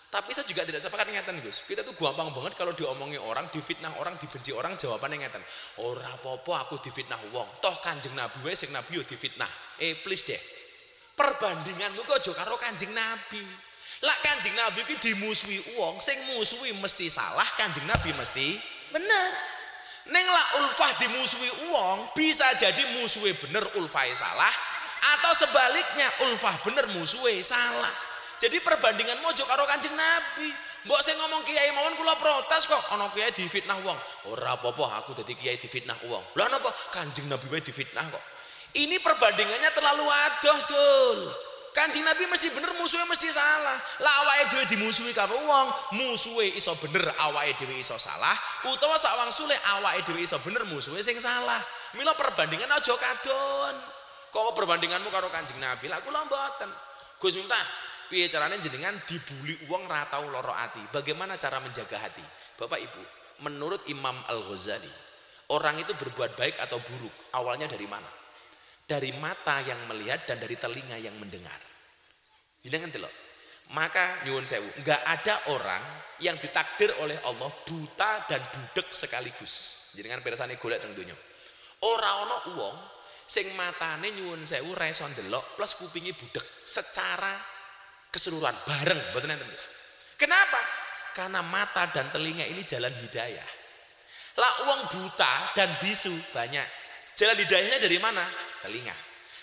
Tapi saya juga tidak sepakat ngeten Gus. Kita tuh gampang banget kalau diomongi orang, difitnah orang, dibenci orang, jawabannya ngeten. Ora apa-apa aku difitnah wong. Toh Kanjeng Nabi wae sing Nabi yo difitnah. Please deh. Perbandinganmu kok aja karo Kanjeng Nabi. Lah Kanjeng Nabi iki dimusuhi wong, sing musuhi mesti salah, Kanjeng Nabi mesti bener. Ning lah ulfah dimusuhi wong, bisa jadi musuhe bener ulfahe salah, atau sebaliknya ulfah bener musuhe salah. Jadi perbandingan mojo karo Kanjeng Nabi. Mbok sing ngomong kiai mawon kula protes kok ana kiai difitnah wong. Ora apa-apa aku dadi kiai difitnah wong. Lah napa Kanjeng Nabi wae difitnah kok. Ini perbandingannya terlalu adoh, Dul. Kanjeng Nabi mesti bener, musuhnya mesti salah. Lah awake dhewe dimusuhi karo wong, musuhe iso bener, awake dhewe iso salah, utawa sak wangsule awake dhewe iso bener, musuhe sing salah. Mila perbandingan aja kadon. Kok perbandinganmu karo Kanjeng Nabi? Lah kula mboten. Gus Miftah, piye carane jenengan dibuli uang ra tau lara ati? Bagaimana cara menjaga hati? Bapak Ibu, menurut Imam Al-Ghazali, orang itu berbuat baik atau buruk awalnya dari mana? Dari mata yang melihat dan dari telinga yang mendengar. Jenengan delok. Maka nyuwun sewu, enggak ada orang yang ditakdir oleh Allah buta dan budek sekaligus. Jenengan pirsani golek teng donya. Ora ana wong sing matane nyuwun sewu ra iso ndelok plus kupinge budek secara keseluruhan bareng, mboten enten. Kenapa? Karena mata dan telinga ini jalan hidayah. Lah wong buta dan bisu banyak. Jalan hidayahnya dari mana? Telinga.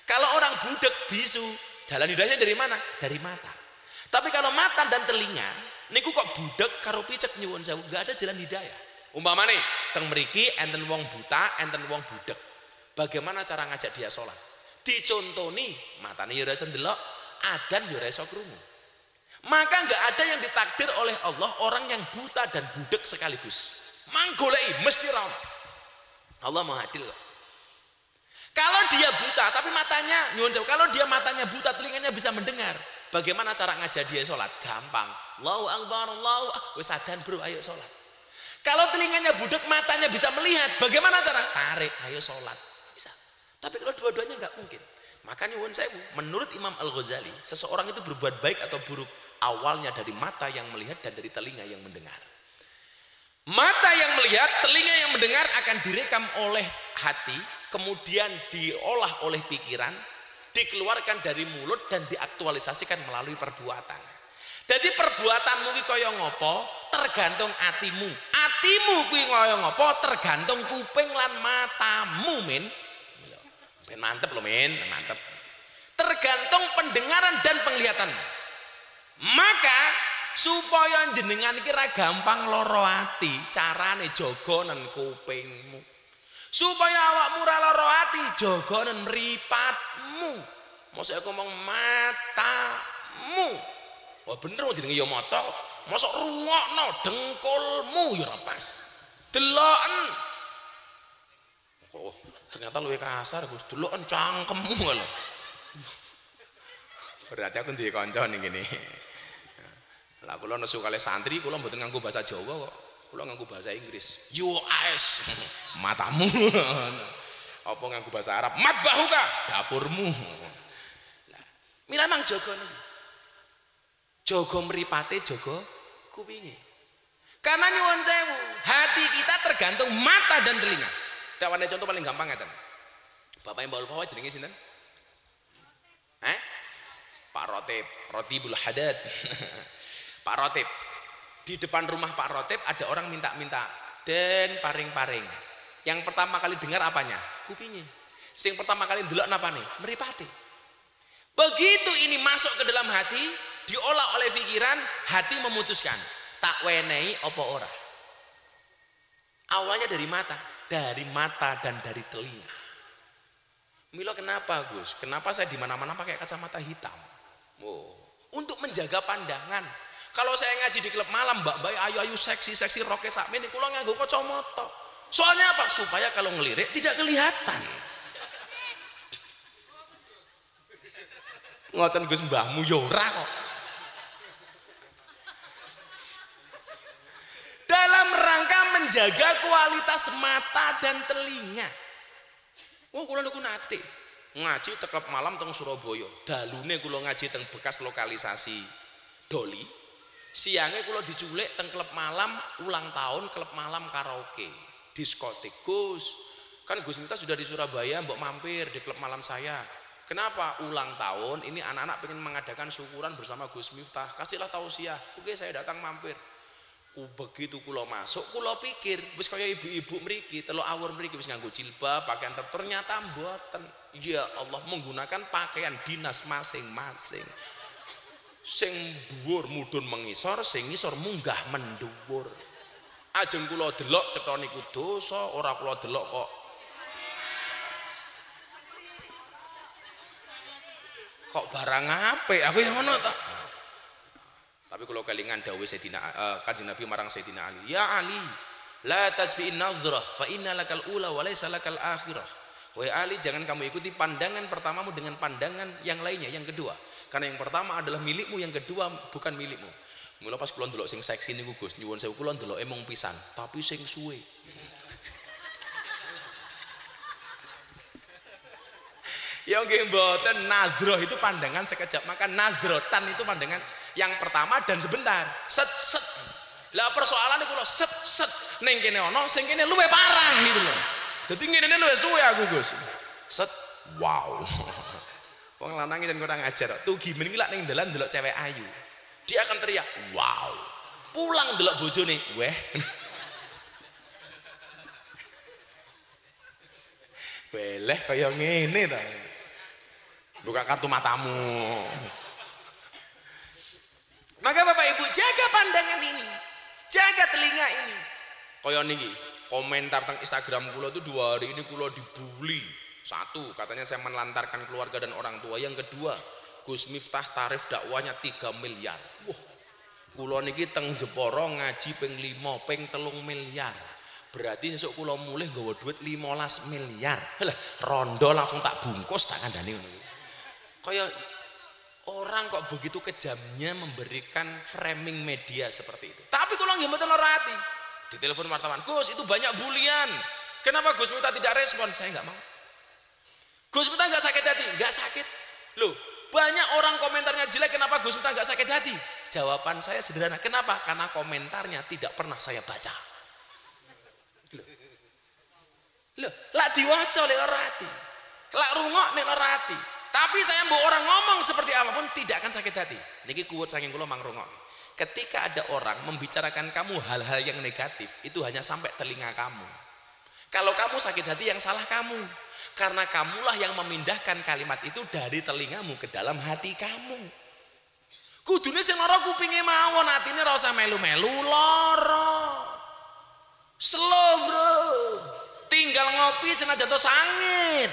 Kalau orang budek bisu, jalan hidayahnya dari mana? Dari mata. Tapi kalau mata dan telinga niku kok budek karo picek nyuwun sewu, enggak ada jalan hidayah. Umpamane teng mriki enten wong buta, enten wong budek. Bagaimana cara ngajak dia sholat? Dicontoni, matane ya ora iso ndelok, adzan ya ora iso krungu. Maka enggak ada yang ditakdir oleh Allah orang yang buta dan budek sekaligus. Manggolei mesti ra ono. Allah Maha Adil kok. Kalau dia buta tapi matanya nyuwun sewu, kalau dia matanya buta telinganya bisa mendengar, bagaimana cara ngajak dia sholat? Gampang. Allahu Akbar, Allahu wis adzan bro, ayo sholat. Kalau telinganya budek, matanya bisa melihat, bagaimana cara? Tarik, ayo sholat. Bisa. Tapi kalau dua-duanya nggak mungkin. Makanya nyuwun sewu, menurut Imam Al-Ghazali, seseorang itu berbuat baik atau buruk awalnya dari mata yang melihat dan dari telinga yang mendengar. Mata yang melihat, telinga yang mendengar akan direkam oleh hati, kemudian diolah oleh pikiran, dikeluarkan dari mulut dan diaktualisasikan melalui perbuatan. Jadi perbuatanmu iki kaya ngopo tergantung atimu. Atimu kuwi kaya ngapa tergantung kuping lan matamu, men. Ben mantep lho, men, mantep. Tergantung pendengaran dan penglihatan. Maka supaya jenengan iki ra gampang lara ati, carane jaga nen kupingmu. Supaya awakmu ra lara ati, jaga nen mripatmu. Mosok aku ngomong matamu. Wah bener wong jenenge ya mata. Mosok rungokno dengkulmu ya ora pas. Deloken. Oh, ternyata luwih kasar Gus. Deloken cangkemmu lho. Berarti aku duwe kanca ning kene. Lah kula nesu kalih santri kula mboten nganggo bahasa Jawa kok. Kula nganggo bahasa Inggris. Your eyes. Matamu. Apa nganggo bahasa Arab? Matbahuka, dapurmu. Lah, mila mang jaga niku. Jaga mripate, jaga kupinge. Karena nyuwun sewu, hati kita tergantung mata dan telinga. Dawane contoh paling gampang ngeten. Bapak Mbak Ulfa jenenge sinten? Pak Rotib, Rotibul Hadad. Pak Rotib. Di depan rumah Pak Rotib ada orang minta-minta den paring-paring. Yang pertama kali dengar apanya? Kupingnya. Sing pertama kali ndelok napane? Mripate. Begitu ini masuk ke dalam hati, diolah oleh pikiran, hati memutuskan tak wenehi apa ora. Awalnya dari mata dan dari telinga. Milo kenapa Gus? Kenapa saya di mana-mana pakai kacamata hitam? Oh, untuk menjaga pandangan. Kalau saya ngaji di klub malam, mbak-mbak ayu-ayu seksi roke sakmene kula nganggo kacamata. Soalnya apa? Supaya kalau ngelirik tidak kelihatan. Ngoten Gus mbahmu yo ora kok. Dalam rangka menjaga kualitas mata dan telinga. Oh kula niku nate ngaji tekep malam teng Surabaya. Dalune kula ngaji teng bekas lokalisasi Doli. Siangnya kula diculik teng klub malam ulang tahun klub malam karaoke diskotik. Gus, kan Gus Miftah sudah di Surabaya, mbok mampir di klub malam saya. Kenapa? Ulang tahun ini anak-anak pengen mengadakan syukuran bersama Gus Miftah. Kasihlah tausiah. Oke, saya datang mampir. Begitu kula masuk, kula pikir wis kaya ibu-ibu mriki, teluk awur mriki wis nganggo jilbab, pakaian ternyata mboten. Ya Allah, menggunakan pakaian dinas masing-masing. Sing dhuwur mudhun mengisor, sing ngisor munggah mendhuwur. Ajeng kula delok cetha niku dosa, ora kula delok kok. Kok barang apik, aku yang ngono ta. Tapi kalau kelingan dawuh Sayyidina Kanjeng Nabi marang Sayyidina Ali, ya Ali, la tajbi'in nazrah fa inna lakal ula wa laysa lakal akhirah. Wahai Ali, jangan kamu ikuti pandangan pertamamu dengan pandangan yang lainnya, yang kedua. Karena yang pertama adalah milikmu, yang kedua bukan milikmu. Mula pas kula ndelok sing seksi niku Gus, nyuwun sewu kula ndeloke mung pisan, tapi sing suwe. Ya nggih mboten, nadroh itu pandangan sekejap, maka nadrotan itu pandangan yang pertama dan sebentar. Set. Lah persoalan kula set ning kene ana, sing kene luwih parah gitu loh. Dadi ngene luwih suwe aku Gus. Set. Wow. Wong lanang jan kurang ajar. Tuh gimen iki lak ning dalan ndelok cewek ayu. Dia akan teriak, "Wow." Pulang ndelok bojone, "Weh." Weleh kaya ngene ta. Buka kartu matamu. Maka Bapak Ibu jaga pandangan ini, jaga telinga ini. Kaya niki komentar tentang Instagram kula itu 2 hari ini kula dibully. 1, katanya saya menelantarkan keluarga dan orang tua. Yang kedua, Gus Miftah tarif dakwanya 3 miliar. Wah, kula niki teng Jepara ngaji ping 5, ping 3 miliar. Berarti sesuk kula mulih nggawa duit 15 miliar. Lah, rondo langsung tak bungkus tak kandhani ngono. Kaya orang kok begitu kejamnya memberikan framing media seperti itu. Tapi kalau nggak mboten lara hati, ditelepon wartawan, Gus itu banyak bulian. Kenapa Gus Miftah tidak respon? Saya nggak mau. Gus Miftah nggak sakit hati, nggak sakit. Loh, banyak orang komentarnya jelek. Kenapa Gus Miftah nggak sakit hati? Jawaban saya sederhana. Kenapa? Karena komentarnya tidak pernah saya baca. Loh, lak diwaca lek lara hati, lak rungok nek lara hati. Tapi saya mbok orang ngomong seperti apapun tidak akan sakit hati. Niki kuwat saking kula mangrungok. Ketika ada orang membicarakan kamu hal-hal yang negatif, itu hanya sampai telinga kamu. Kalau kamu sakit hati, yang salah kamu. Karena kamulah yang memindahkan kalimat itu dari telingamu ke dalam hati kamu. Kudune sing lara kupinge mawon, atine ora usah melu-melu lara. Slow bro. Tinggal ngopi senajan to sangit.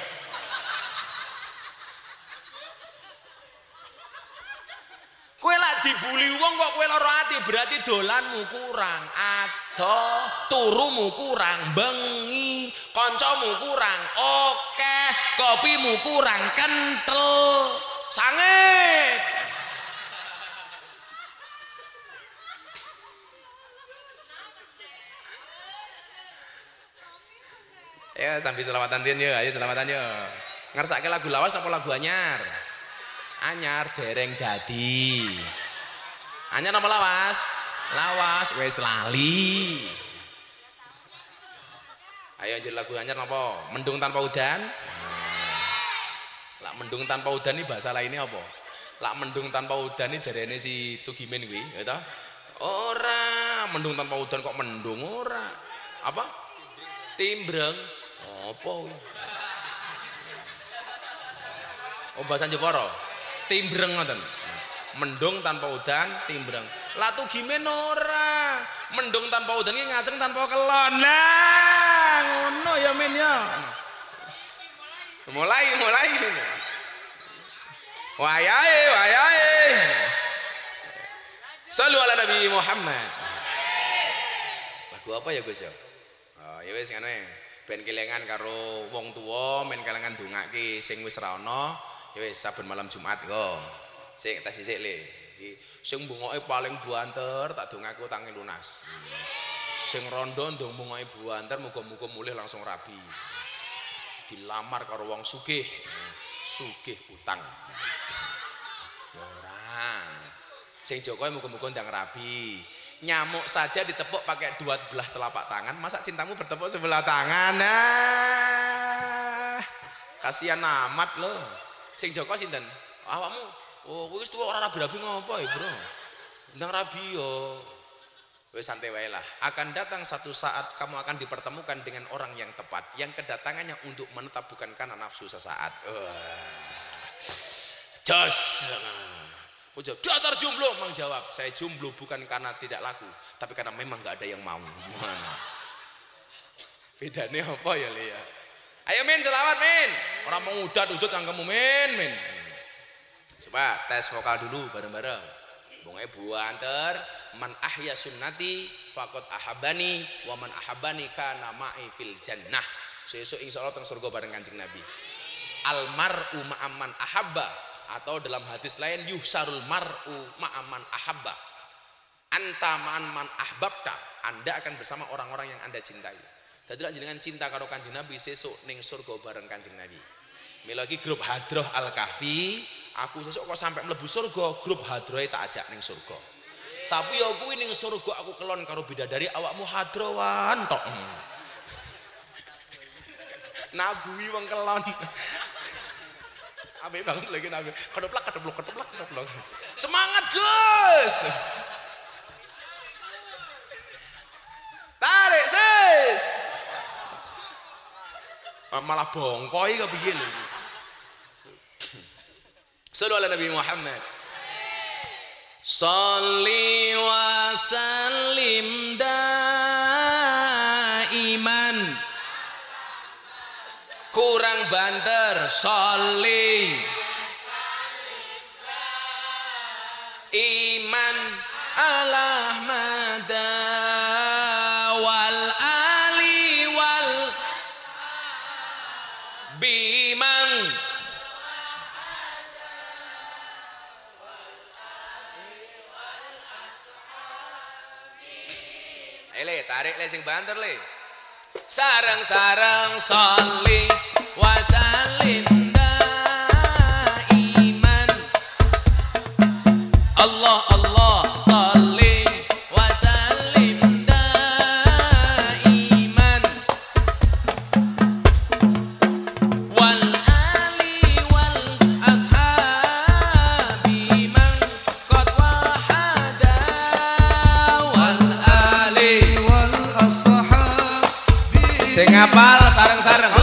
Kowe lak dibuli wong kok kowe lara ati, berarti dolanmu kurang, adoh, turumu kurang, bengi, kancamu kurang, oke, kopimu kurang kentel, sangit. Ya sambil selawatan riyen ya, ayo selawatan ya. Ngersake lagu lawas napa lagu anyar? Anyar dereng dadi. Anyar apa lawas? Lawas wis lali. Ayo jadi lagu anyar napa? Mendung tanpa udan. Lah mendung tanpa udan ini bahasa lainnya apa? Lah mendung tanpa udan ini jarene si Tugimen kuwi, ya toh? Ora, mendung tanpa udan kok mendung ora. Apa? Timbreng. Apa kuwi? Oh bahasa Jepara. Timbreng ngoten. Mendung tanpa udan, timbreng. Lah Tugimen ora. Mendung tanpa udan iki ngajeng tanpa kelon. Lah ngono ya men ya. Mulai. Wayahe. Shallu ala Nabi Muhammad. Lagu apa ya Gus ya? Oh ya wis ngene. Ben kelingan karo wong tuwa, men kelingan ndongake sing wis ra ono. Ya wis saben malam Jumat kok. Sik tas sik le. Sing bungoke paling buanter tak dongake utange lunas. Sing rondo ndong bungoke buanter muga-muga mulih langsung rabi. Dilamar karo wong sugih. Sugih utang. Ya ora. Sing Jokowi muga-muga ndang rabi. Nyamuk saja ditepuk pakai dua belah telapak tangan, masa cintamu bertepuk sebelah tangan? Nah, kasihan amat loh. Sing Joko sinten? Awakmu. Oh, kowe wis tuwa ora rabi-rabi ngopo ya, Bro? Ndang rabi yo. Wis santai wae lah. Akan datang satu saat kamu akan dipertemukan dengan orang yang tepat, yang kedatangannya untuk menetap bukan karena nafsu sesaat. Jos. Ujab, dasar jomblo, Mang jawab, saya jomblo bukan karena tidak laku, tapi karena memang nggak ada yang mau. Bedanya apa ya Lia? Ayo men, selawat men. Orang mau udat cangkemmu men. Coba tes vokal dulu bareng-bareng. Bungai buanter, man ahya sunnati fakot ahabani, wa man ahabani kana ma'i fil jannah. Sesuk insyaallah teng surga bareng Kanjeng Nabi. Almar'u ma'aman ahabba. Atau dalam hadis lain yuhsarul mar'u ma'aman ahabba. Anta ma'an man ahbabta. Anda akan bersama orang-orang yang Anda cintai. Jadi dengan cinta karo Kanjeng Nabi sesuk ning surga bareng Kanjeng Nabi. Milagi grup Hadroh Al-Kahfi, aku sesuk kok sampai mlebu surga, grup Hadrohe tak ajak ning surga. Tapi ya kuwi ning surga aku kelon karo bidadari awakmu hadrowan tok. Nabui wong kelon. Abe banget lagi nabi. Kedeplak. Semangat Gus. Tarik sis. Malah bongkoi kepiye lho. Sallu ala Nabi Muhammad. Sholli wa sallim daiman. Kurang banter, sholli iman ala mada wal ali wal bimang. Ele tarik le sing banter le. Sarang-sarang sholli wa sallim daiman. Allah sholli wa sallim daiman. Wal ali wal ashabi man qad wahada Sing ngapal sareng-sareng.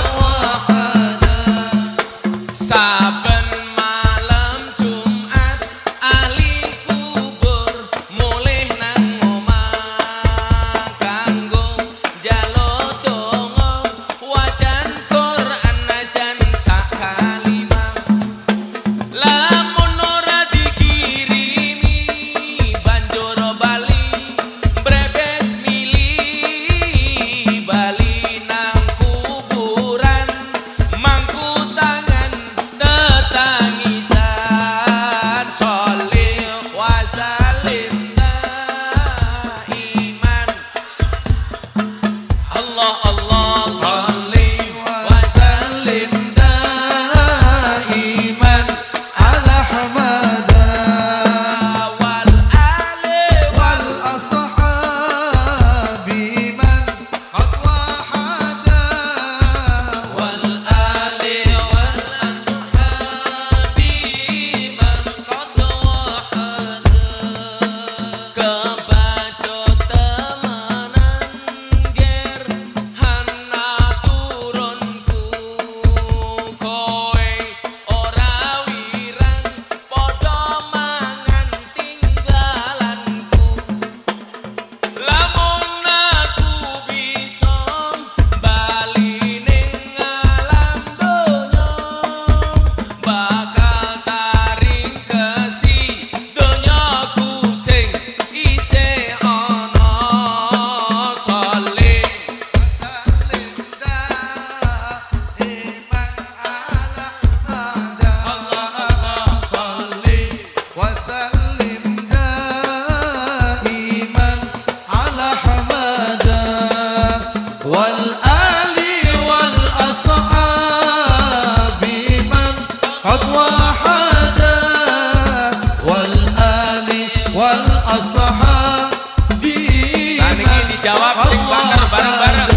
Saben malam Jumat ahli kubur mulih nang omah kanggo njaluk donga wajan Quran najan sak kalimah. Lamun ora dikirimi banjur bali brebes mili bali nang kuburan mangku tangan tetangisan sholih wasalim iman Allah Allah sholih wasalim iman ala hamada wal ali wal ashabi man qad wahada wal ali wal ashabi man qad wahada kebacut temanan ger hana turunku kowe ora wirang padha mangan tinggalanku lamun aku bisa bali ning alam donya bakal taring kesi donyaku sing isih ana salih salim iman ala hamada Allah Allah salih wa sallim daiman ala hamada wal ali wal ashabi man qad wahada wal ali wal ashabi saniki dijawab sing banter bareng-bareng.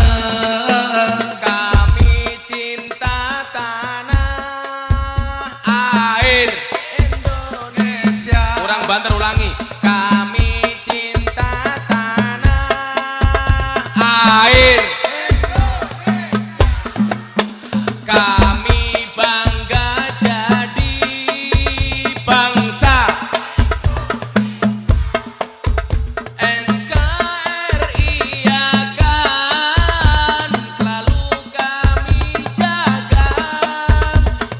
Kami cinta tanah air Indonesia kurang banter ulangi. Kami cinta tanah air kami bangga jadi bangsa NKRI akan selalu kami jaga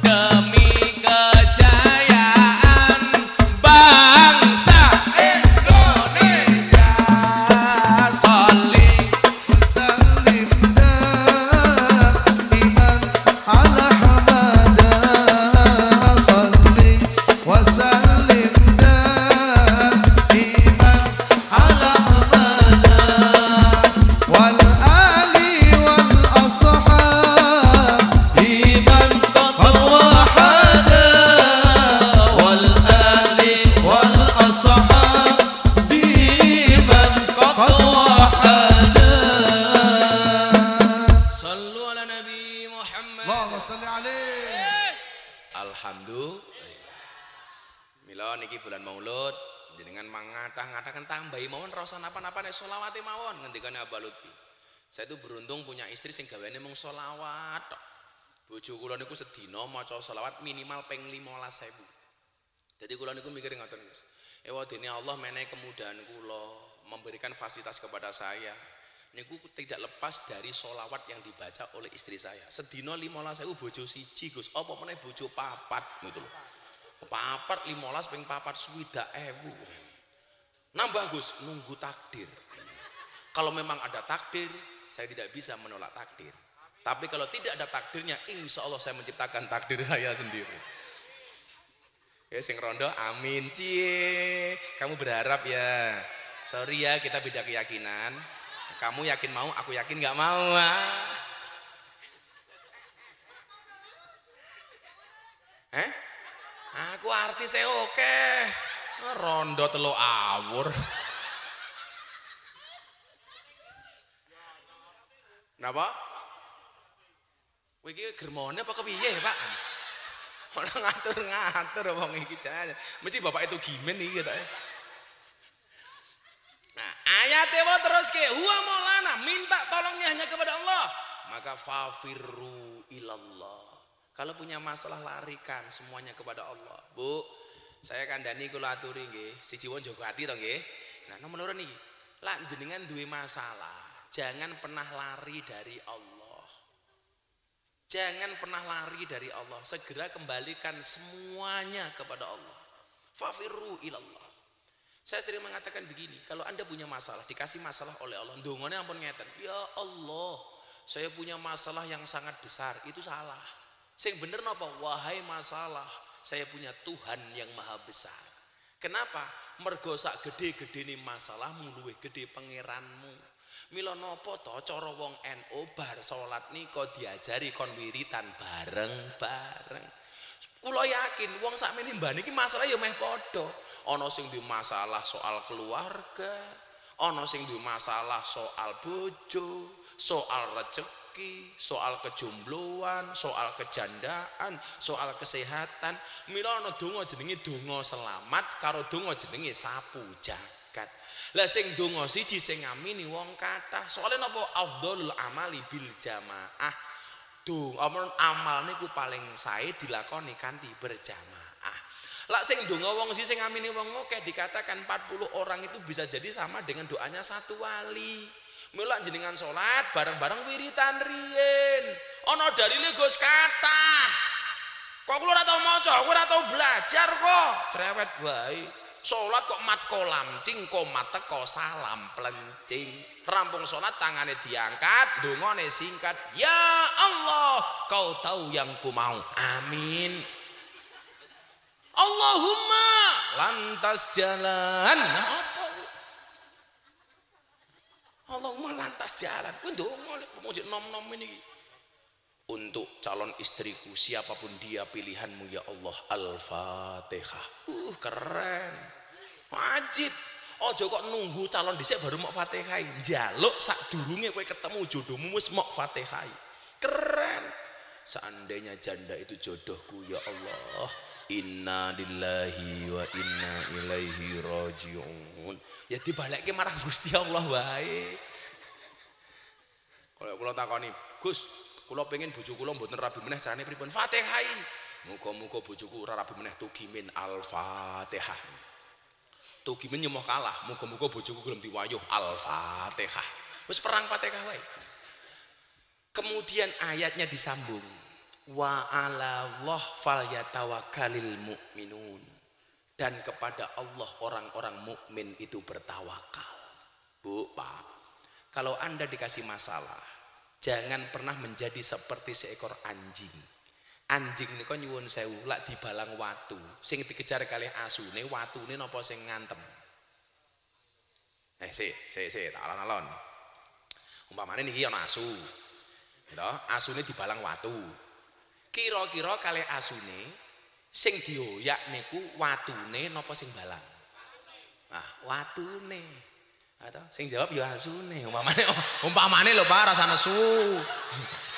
demi kejayaan bangsa Indonesia. Sholih salim daiman ala hamada salli wa sallim daiman ala hamada wal ali wal ashabi man qad wahada wal ali wal ashabi man qad wahada Sallu ala Nabi Muhammad. Allahumma shalli alaihi Alhamdulillah. Mila niki bulan Maulud jenengan mangatah-ngatahkan tambahi mawon rasa napa-napa nek selawate mawon ngendikane Abah Lutfi. Saya itu beruntung punya istri sing gaweane mung selawat tok. Bojo kula niku sedina maca selawat minimal ping 15.000. Jadi kula niku mikir ngoten Gus. Ewadene Allah menehi kemudahan kula memberikan fasilitas kepada saya. Niku tidak lepas dari solawat yang dibaca oleh istri saya. Sedina 15.000 bojo siji Gus. Apa meneh bojo papat gitu loh. Papat 15 ping papat 60.000. Nambah Gus, nunggu takdir. Kalau memang ada takdir, saya tidak bisa menolak takdir. Tapi kalau tidak ada takdirnya, insya Allah saya menciptakan takdir saya sendiri. Ya sing rondo, amin cie. Kamu berharap ya. Sorry ya, kita beda keyakinan. Kamu yakin mau, aku yakin nggak mau. Aku artis saya oke. Rondo telo awur. Napa? Kowe iki germone apa kepiye, Pak? Ora ngatur-ngatur wong iki jan. Mesti bapak itu gimen iki ketoke. Nah, ayatnya mau terus ke huwa maulana, minta tolongnya hanya kepada Allah. Maka fafirru ilallah. Kalau punya masalah larikan semuanya kepada Allah. Bu, saya kandhani kula aturi nggih, siji wong jaga ati to nggih. Nah, nomor loro niki, lak jenengan duwe masalah, jangan pernah lari dari Allah. Jangan pernah lari dari Allah, segera kembalikan semuanya kepada Allah. Fafirru ilallah. Saya sering mengatakan begini, kalau Anda punya masalah, dikasih masalah oleh Allah, ndongone ampun ngeten, ya Allah, saya punya masalah yang sangat besar, itu salah. Sing bener napa? Wahai masalah, saya punya Tuhan yang maha besar. Kenapa? Mergo sak gede-gedene masalahmu luwih gede pangeranmu. Mila napa to cara wong NU bar salat nika diajari kon wiritan bareng-bareng. Kula yakin wong sakmene mbane iki masalah ya meh padha. Ana sing duwe masalah soal keluarga, ana sing duwe masalah soal bojo, soal rezeki, soal kejombloan, soal kejandaan, soal kesehatan. Mila ana donga jenenge donga selamat karo donga jenenge sapu jagat. Lah sing donga siji sing ngamini wong kathah. Soale napa afdhalul amali bil jamaah. Amal niku paling sae dilakoni kanthi berjamaah. Lah sing donga wong siji sing ngamini wong akeh dikatakan 40 orang itu bisa jadi sama dengan doanya satu wali. Mula jenengan sholat bareng-bareng wiritan riyen. Ana dalile Gus kathah. Kok kula ora tau maca, kok ora tau belajar kok. Cerewet wae. Sholat kok mat kolamcing, komat teko salam plencing. Rampung sholat tangane diangkat, dongane singkat. Ya Allah, kau tahu yang ku mau. Amin. Allahumma lantas jalan. Apa? Allahumma lantas jalan. Untuk nom-nom ini. Untuk calon istriku siapapun dia pilihanmu ya Allah, Al-Fatihah. Keren. Wajib. Ojo kok nunggu calon dhisik baru mau Fatihah. Njaluk sadurunge kowe ketemu jodohmu wis mau Fatihah. Keren. Seandainya janda itu jodohku ya Allah, inna lillahi wa inna ilaihi rajiun. Ya dibalekke marang Gusti Allah wae. Kalau kula takoni, Gus, kula pengen bojo kula mboten rabi meneh carane pripun? Fatihah. Muga-muga bojoku ora rabi meneh tugimin Al-Fatihah. Tugimin nyemoh kalah, muga-muga bojoku gelem diwayuh Al-Fatihah. Wis perang Fatihah wae. Kemudian ayatnya disambung. Wa 'alallah falyatawakkalul mu'minun. Dan kepada Allah orang-orang mukmin itu bertawakal. Bu, Pak, kalau Anda dikasih masalah, jangan pernah menjadi seperti seekor anjing. Anjing nika nyuwun sewu lak dibalang watu, sing dikejar kalih asune, watune napa sing ngantem. Tak alon-alon. Umpamane niki ana asu. Lho, asune dibalang watu. Kira-kira kalih asune sing dioyak niku watune napa sing balang? Ah, watune. Atau sing jawab ya asune. Umpamane lho Pak rasane su.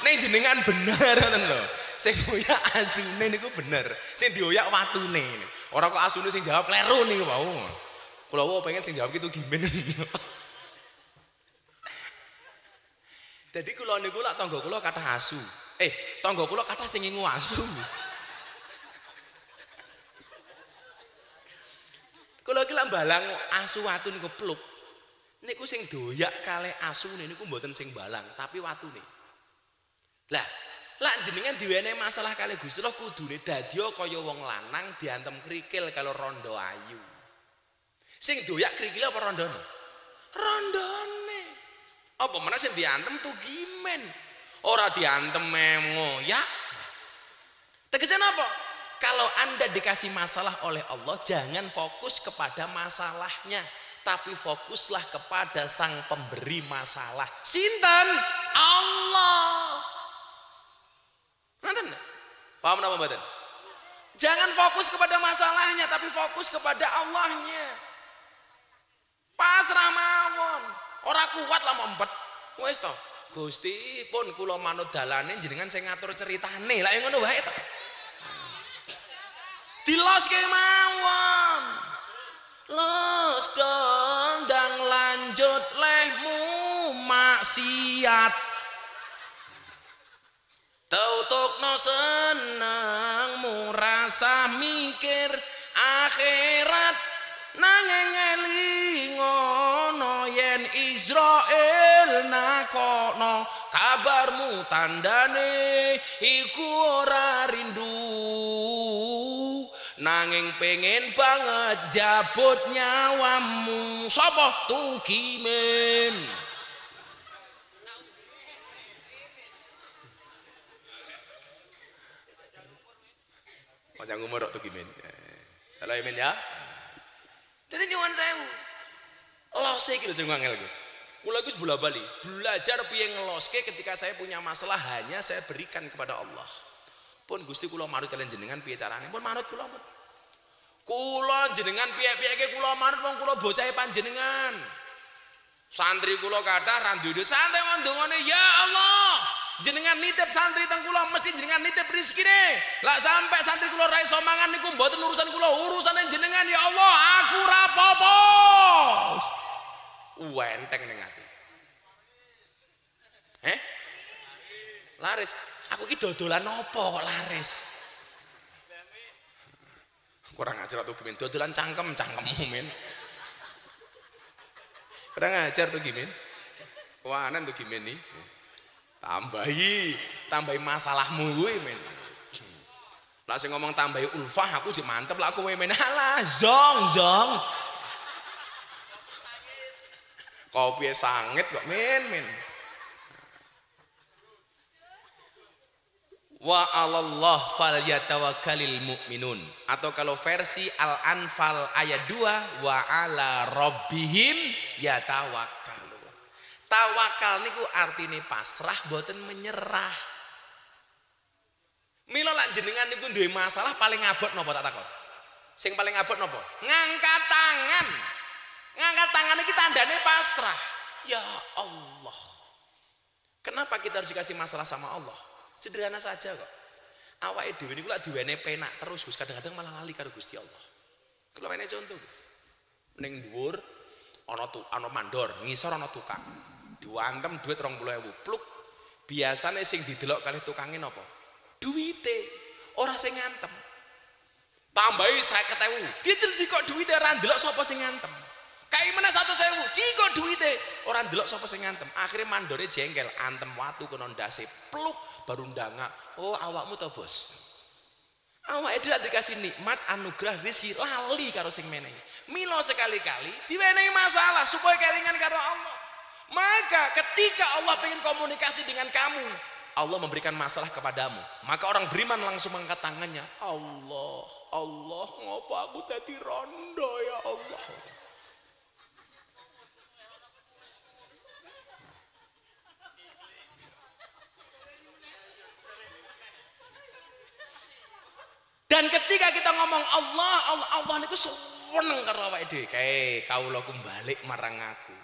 Ning jenengan bener ngoten lho. Sing ngoyak asune niku bener. Sing dioyak watune. Ora kok asune sing jawab kleru niku wau. Kula wae pengen sing jawab itu gimen. Jadi kula niku lak tangga kula kathah asu. Tangga kula kathah sing ngingu asu. Kula iki lak balang asu watu niku pluk. Niku sing doyak kalih asune niku mboten sing balang, tapi watune. Lah, lak jenengan diwenehi masalah kalih Gusti Allah kudune dadi kaya wong lanang diantem krikil kalau rondo ayu. Sing doyak krikile apa rondone? Rondone. Apa meneh sing diantem tugimen. Ora diantem ngoyak. Tegese napa? Kalau Anda dikasih masalah oleh Allah, jangan fokus kepada masalahnya, tapi fokuslah kepada sang pemberi masalah. Sinten? Allah. Nanten? Paham napa mboten? Jangan fokus kepada masalahnya, tapi fokus kepada Allahnya. Pasrah mawon. Ora kuat lah mompet. Wis to. Gusti pun kula manut dalane jenengan sing ngatur ceritane. Lah ngono wae to. Diloske mawon. Los dondang lanjut lehmu maksiat. Otukno seneng rasa mikir akhirat nanging elingono yen Israel nakono kabarmu tandane iku ora rindu nanging pengen banget jabut nyawamu sapa Tukimin. Macam umur Tukimin. Salah Imin ya. Jadi nyuwun sewu. Lose iki lho sing angel Gus. Kula Gus bola-bali belajar piye ngeloske ketika saya punya masalah hanya saya berikan kepada Allah. Pun Gusti kula manut kalian jenengan piye carane? Pun manut kula pun. Kula jenengan piye-piyeke kula manut wong kula bocahe panjenengan. Santri kula kathah ra duwe santai wong ndongane ya Allah. Jenengan nitip santri teng kula mesti jenengan nitip rezekine. Lah sampai santri kula ra iso mangan niku mboten urusan kula, urusane jenengan ya Allah. Aku ra apa-apa. Enteng ning ati. Laris. Aku iki dodolan apa kok laris? Kurang ajar tuh Gimin, dodolan cangkemmu men. Kurang ajar tuh Gimin. Wanen tuh Gimin nih. Tambahi masalahmu gue men. Lah sing ngomong tambahi ulfah aku jek mantep lah aku men. Alah zong. Kopi sangit kok men. Wa 'alallah falyatawakkalul mu'minun, atau kalau versi Al-Anfal ayat 2 wa 'ala rabbihim yatawakkalun. Tawakal niku artine pasrah boten menyerah. Mila lak jenengan niku duwe masalah paling abot napa tak takon? Sing paling abot napa? Ngangkat tangan. Ngangkat tangan iki tandane pasrah. Ya Allah. Kenapa kita harus dikasih masalah sama Allah? Sederhana saja kok. Awake dhewe niku lak diwene penak terus Gus, kadang-kadang malah lali karo Gusti Allah. Kula wene contoh. Ning dhuwur ana mandor, ngisor ana tukang. Diwantem duit 20.000 pluk. Biasane sing didelok kalih tukange napa? Duwite, ora sing ngantem. Tambahi 50.000. Didel kok duwite ora ndelok sapa sing ngantem. Kae meneh 100.000, ciko duwite ora ndelok sapa sing ngantem. Akhire mandore jengkel, antem watu kono ndase pluk baru ndangak. Oh, awakmu to, Bos. Awake dhewe dikasih nikmat anugerah rezeki lali karo sing menehi. Mila sekali-kali diwenehi masalah supaya kelingan karo Allah. Maka ketika Allah pengen komunikasi dengan kamu, Allah memberikan masalah kepadamu, maka orang beriman langsung mengangkat tangannya. Allah, ngopo aku dadi rondo ya Allah. Dan ketika kita ngomong Allah niku seneng karo awake dhewe. Kae kawula balik marang aku.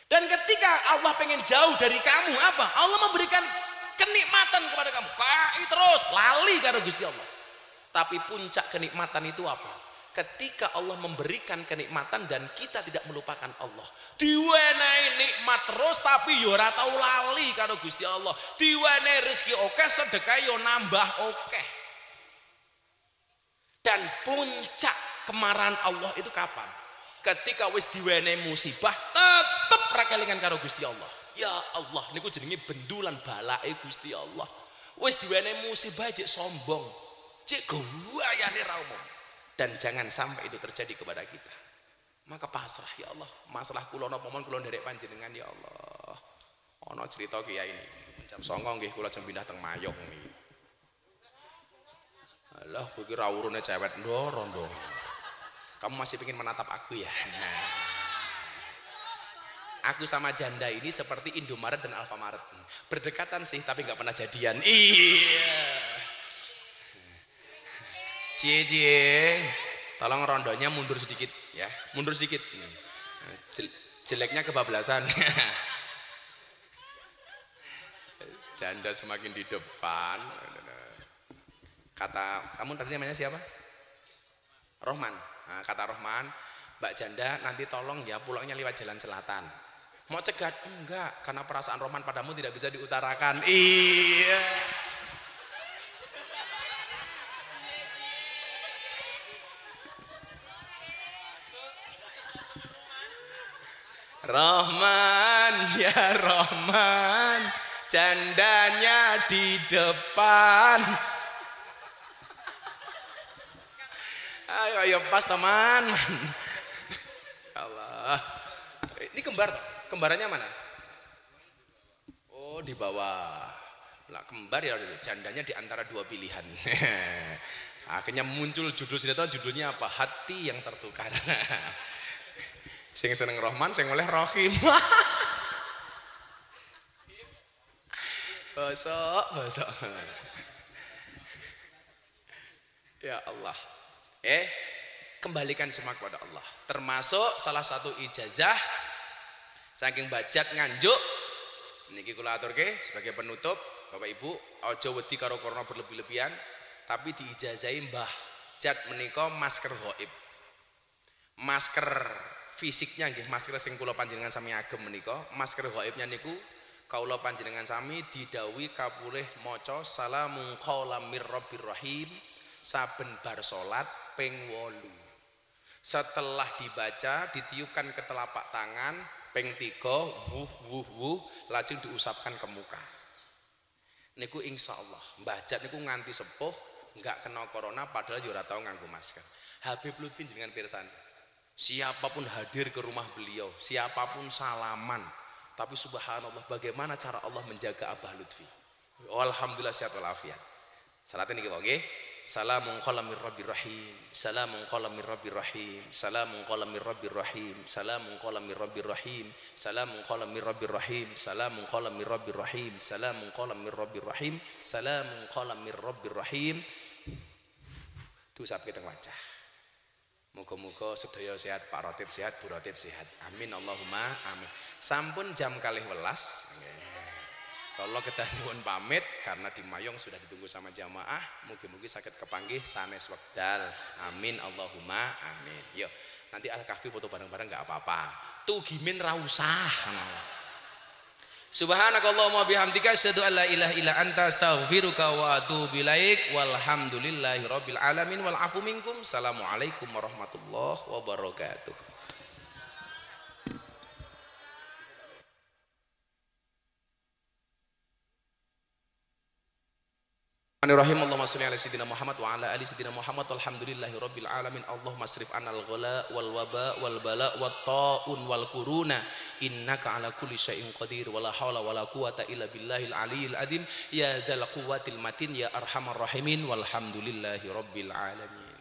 Dan ketika Allah pengen jauh dari kamu apa? Allah memberikan kenikmatan kepada kamu. Kai terus lali karo Gusti Allah. Tapi puncak kenikmatan itu apa? Ketika Allah memberikan kenikmatan dan kita tidak melupakan Allah. Diwenehi nikmat terus tapi yo ora tau lali karo Gusti Allah. Diwenehi rezeki akeh, sedekah yo nambah akeh. Dan puncak kemarahan Allah itu kapan? Ketika wis diwenehi musibah tetep ra kelingan karo Gusti Allah. Ya Allah niku jenenge bendulan balake Gusti Allah. Wis diwenehi musibah jek sombong, jek gawayane ra umum. Dan jangan sampai itu terjadi kepada kita. Maka pasrah ya Allah. Masalah kula napa mon kula nderek panjenengan ya Allah. Ana cerita kiai ini. Jam 09.00 nggih kula jam pindah teng Mayong niki. Alah, kowe iki ra urune cewek ndoro. Kamu masih ingin menatap aku ya? Nah. Aku sama janda ini seperti Indomaret dan Alfamaret. Berdekatan sih tapi nggak pernah jadian. Iya. Cie. Tolong rondonya mundur sedikit ya. Mundur sedikit. Jeleknya kebablasan. Janda semakin di depan. Kata kamu tadi namanya siapa? Rohman. Nah, kata Rohman, Mbak Janda nanti tolong ya pulangnya lewat jalan selatan. Mau cegat? Enggak, karena perasaan Rohman padamu tidak bisa diutarakan. Iya. Rahman ya Rahman, jandanya di depan. Ayo pas teman. Insyaallah. Ini kembar toh? Kembarannya mana? Oh, di bawah. Lah kembar ya jandanya di antara dua pilihan. Akhirnya muncul judul sinetron, judulnya apa? Hati yang tertukar. Sing seneng Rahman, sing oleh Rahim. Bosok. Ya Allah. Kembalikan semua kepada Allah. Termasuk salah satu ijazah saking bajat nganjuk niki kula aturke sebagai penutup, Bapak Ibu, aja wedi karo corona berlebih-lebihan, tapi diijazahi Mbah Jat menika masker ghaib. Masker fisiknya nggih, masker sing kula panjenengan sami agem menika, masker ghaibnya niku kaula panjenengan sami didhawuhi kapulih maca salamun qaulam mir rabbir rahim saben bar salat ping 8. Setelah dibaca ditiupkan ke telapak tangan ping 3 wuh lajeng diusapkan ke muka. Niku insyaallah Mbah Jat niku nganti sepuh enggak kena corona padahal yo ora tau nganggo masker. Habib Lutfi jenengan pirsan. Siapapun hadir ke rumah beliau, siapapun salaman, tapi subhanallah bagaimana cara Allah menjaga Abah Lutfi. Alhamdulillah sehat walafiat. Salatnya niki nggih. Salamun qala mir rabbir rahim, salamun qala mir rabbir rahim, salamun qala mir rabbir rahim, salamun qala mir rabbir rahim, salamun qala mir rabbir rahim, salamun qala mir rabbir rahim, salamun qala mir rabbir rahim, salamun qala mir rabbir rahim. Tu sak kita wajah. Muga-muga sedaya sehat, Pak Rotib sehat, Bu Rotib sehat. Amin Allahumma amin. Sampun jam 12:00. Kalau kita nyuwun pamit karena di Mayong sudah ditunggu sama jamaah, mugi-mugi sakit kepanggih sanes wekdal. Amin Allahumma amin. Yuk, nanti Al-Kahfi foto bareng-bareng nggak apa-apa. Tuh gimin ra usah. Subhanakallahumma bihamdika asyhadu an la ilaha illa anta astaghfiruka wa atubu ilaik. Walhamdulillahi rabbil alamin wal afu minkum. Assalamualaikum warahmatullahi wabarakatuh. Bismillahirrahmanirrahim. Allahumma sholli ala sayyidina Muhammad wa ala ali sayyidina Muhammad. Alhamdulillahi rabbil alamin. Allahumma asrif anal ghala wal waba wal bala wat taun wal kuruna innaka ala kulli syai'in qadir wa la haula wa la quwata illa billahil aliyil azim ya dzal quwwatil matin ya arhamar rahimin walhamdulillahi rabbil alamin.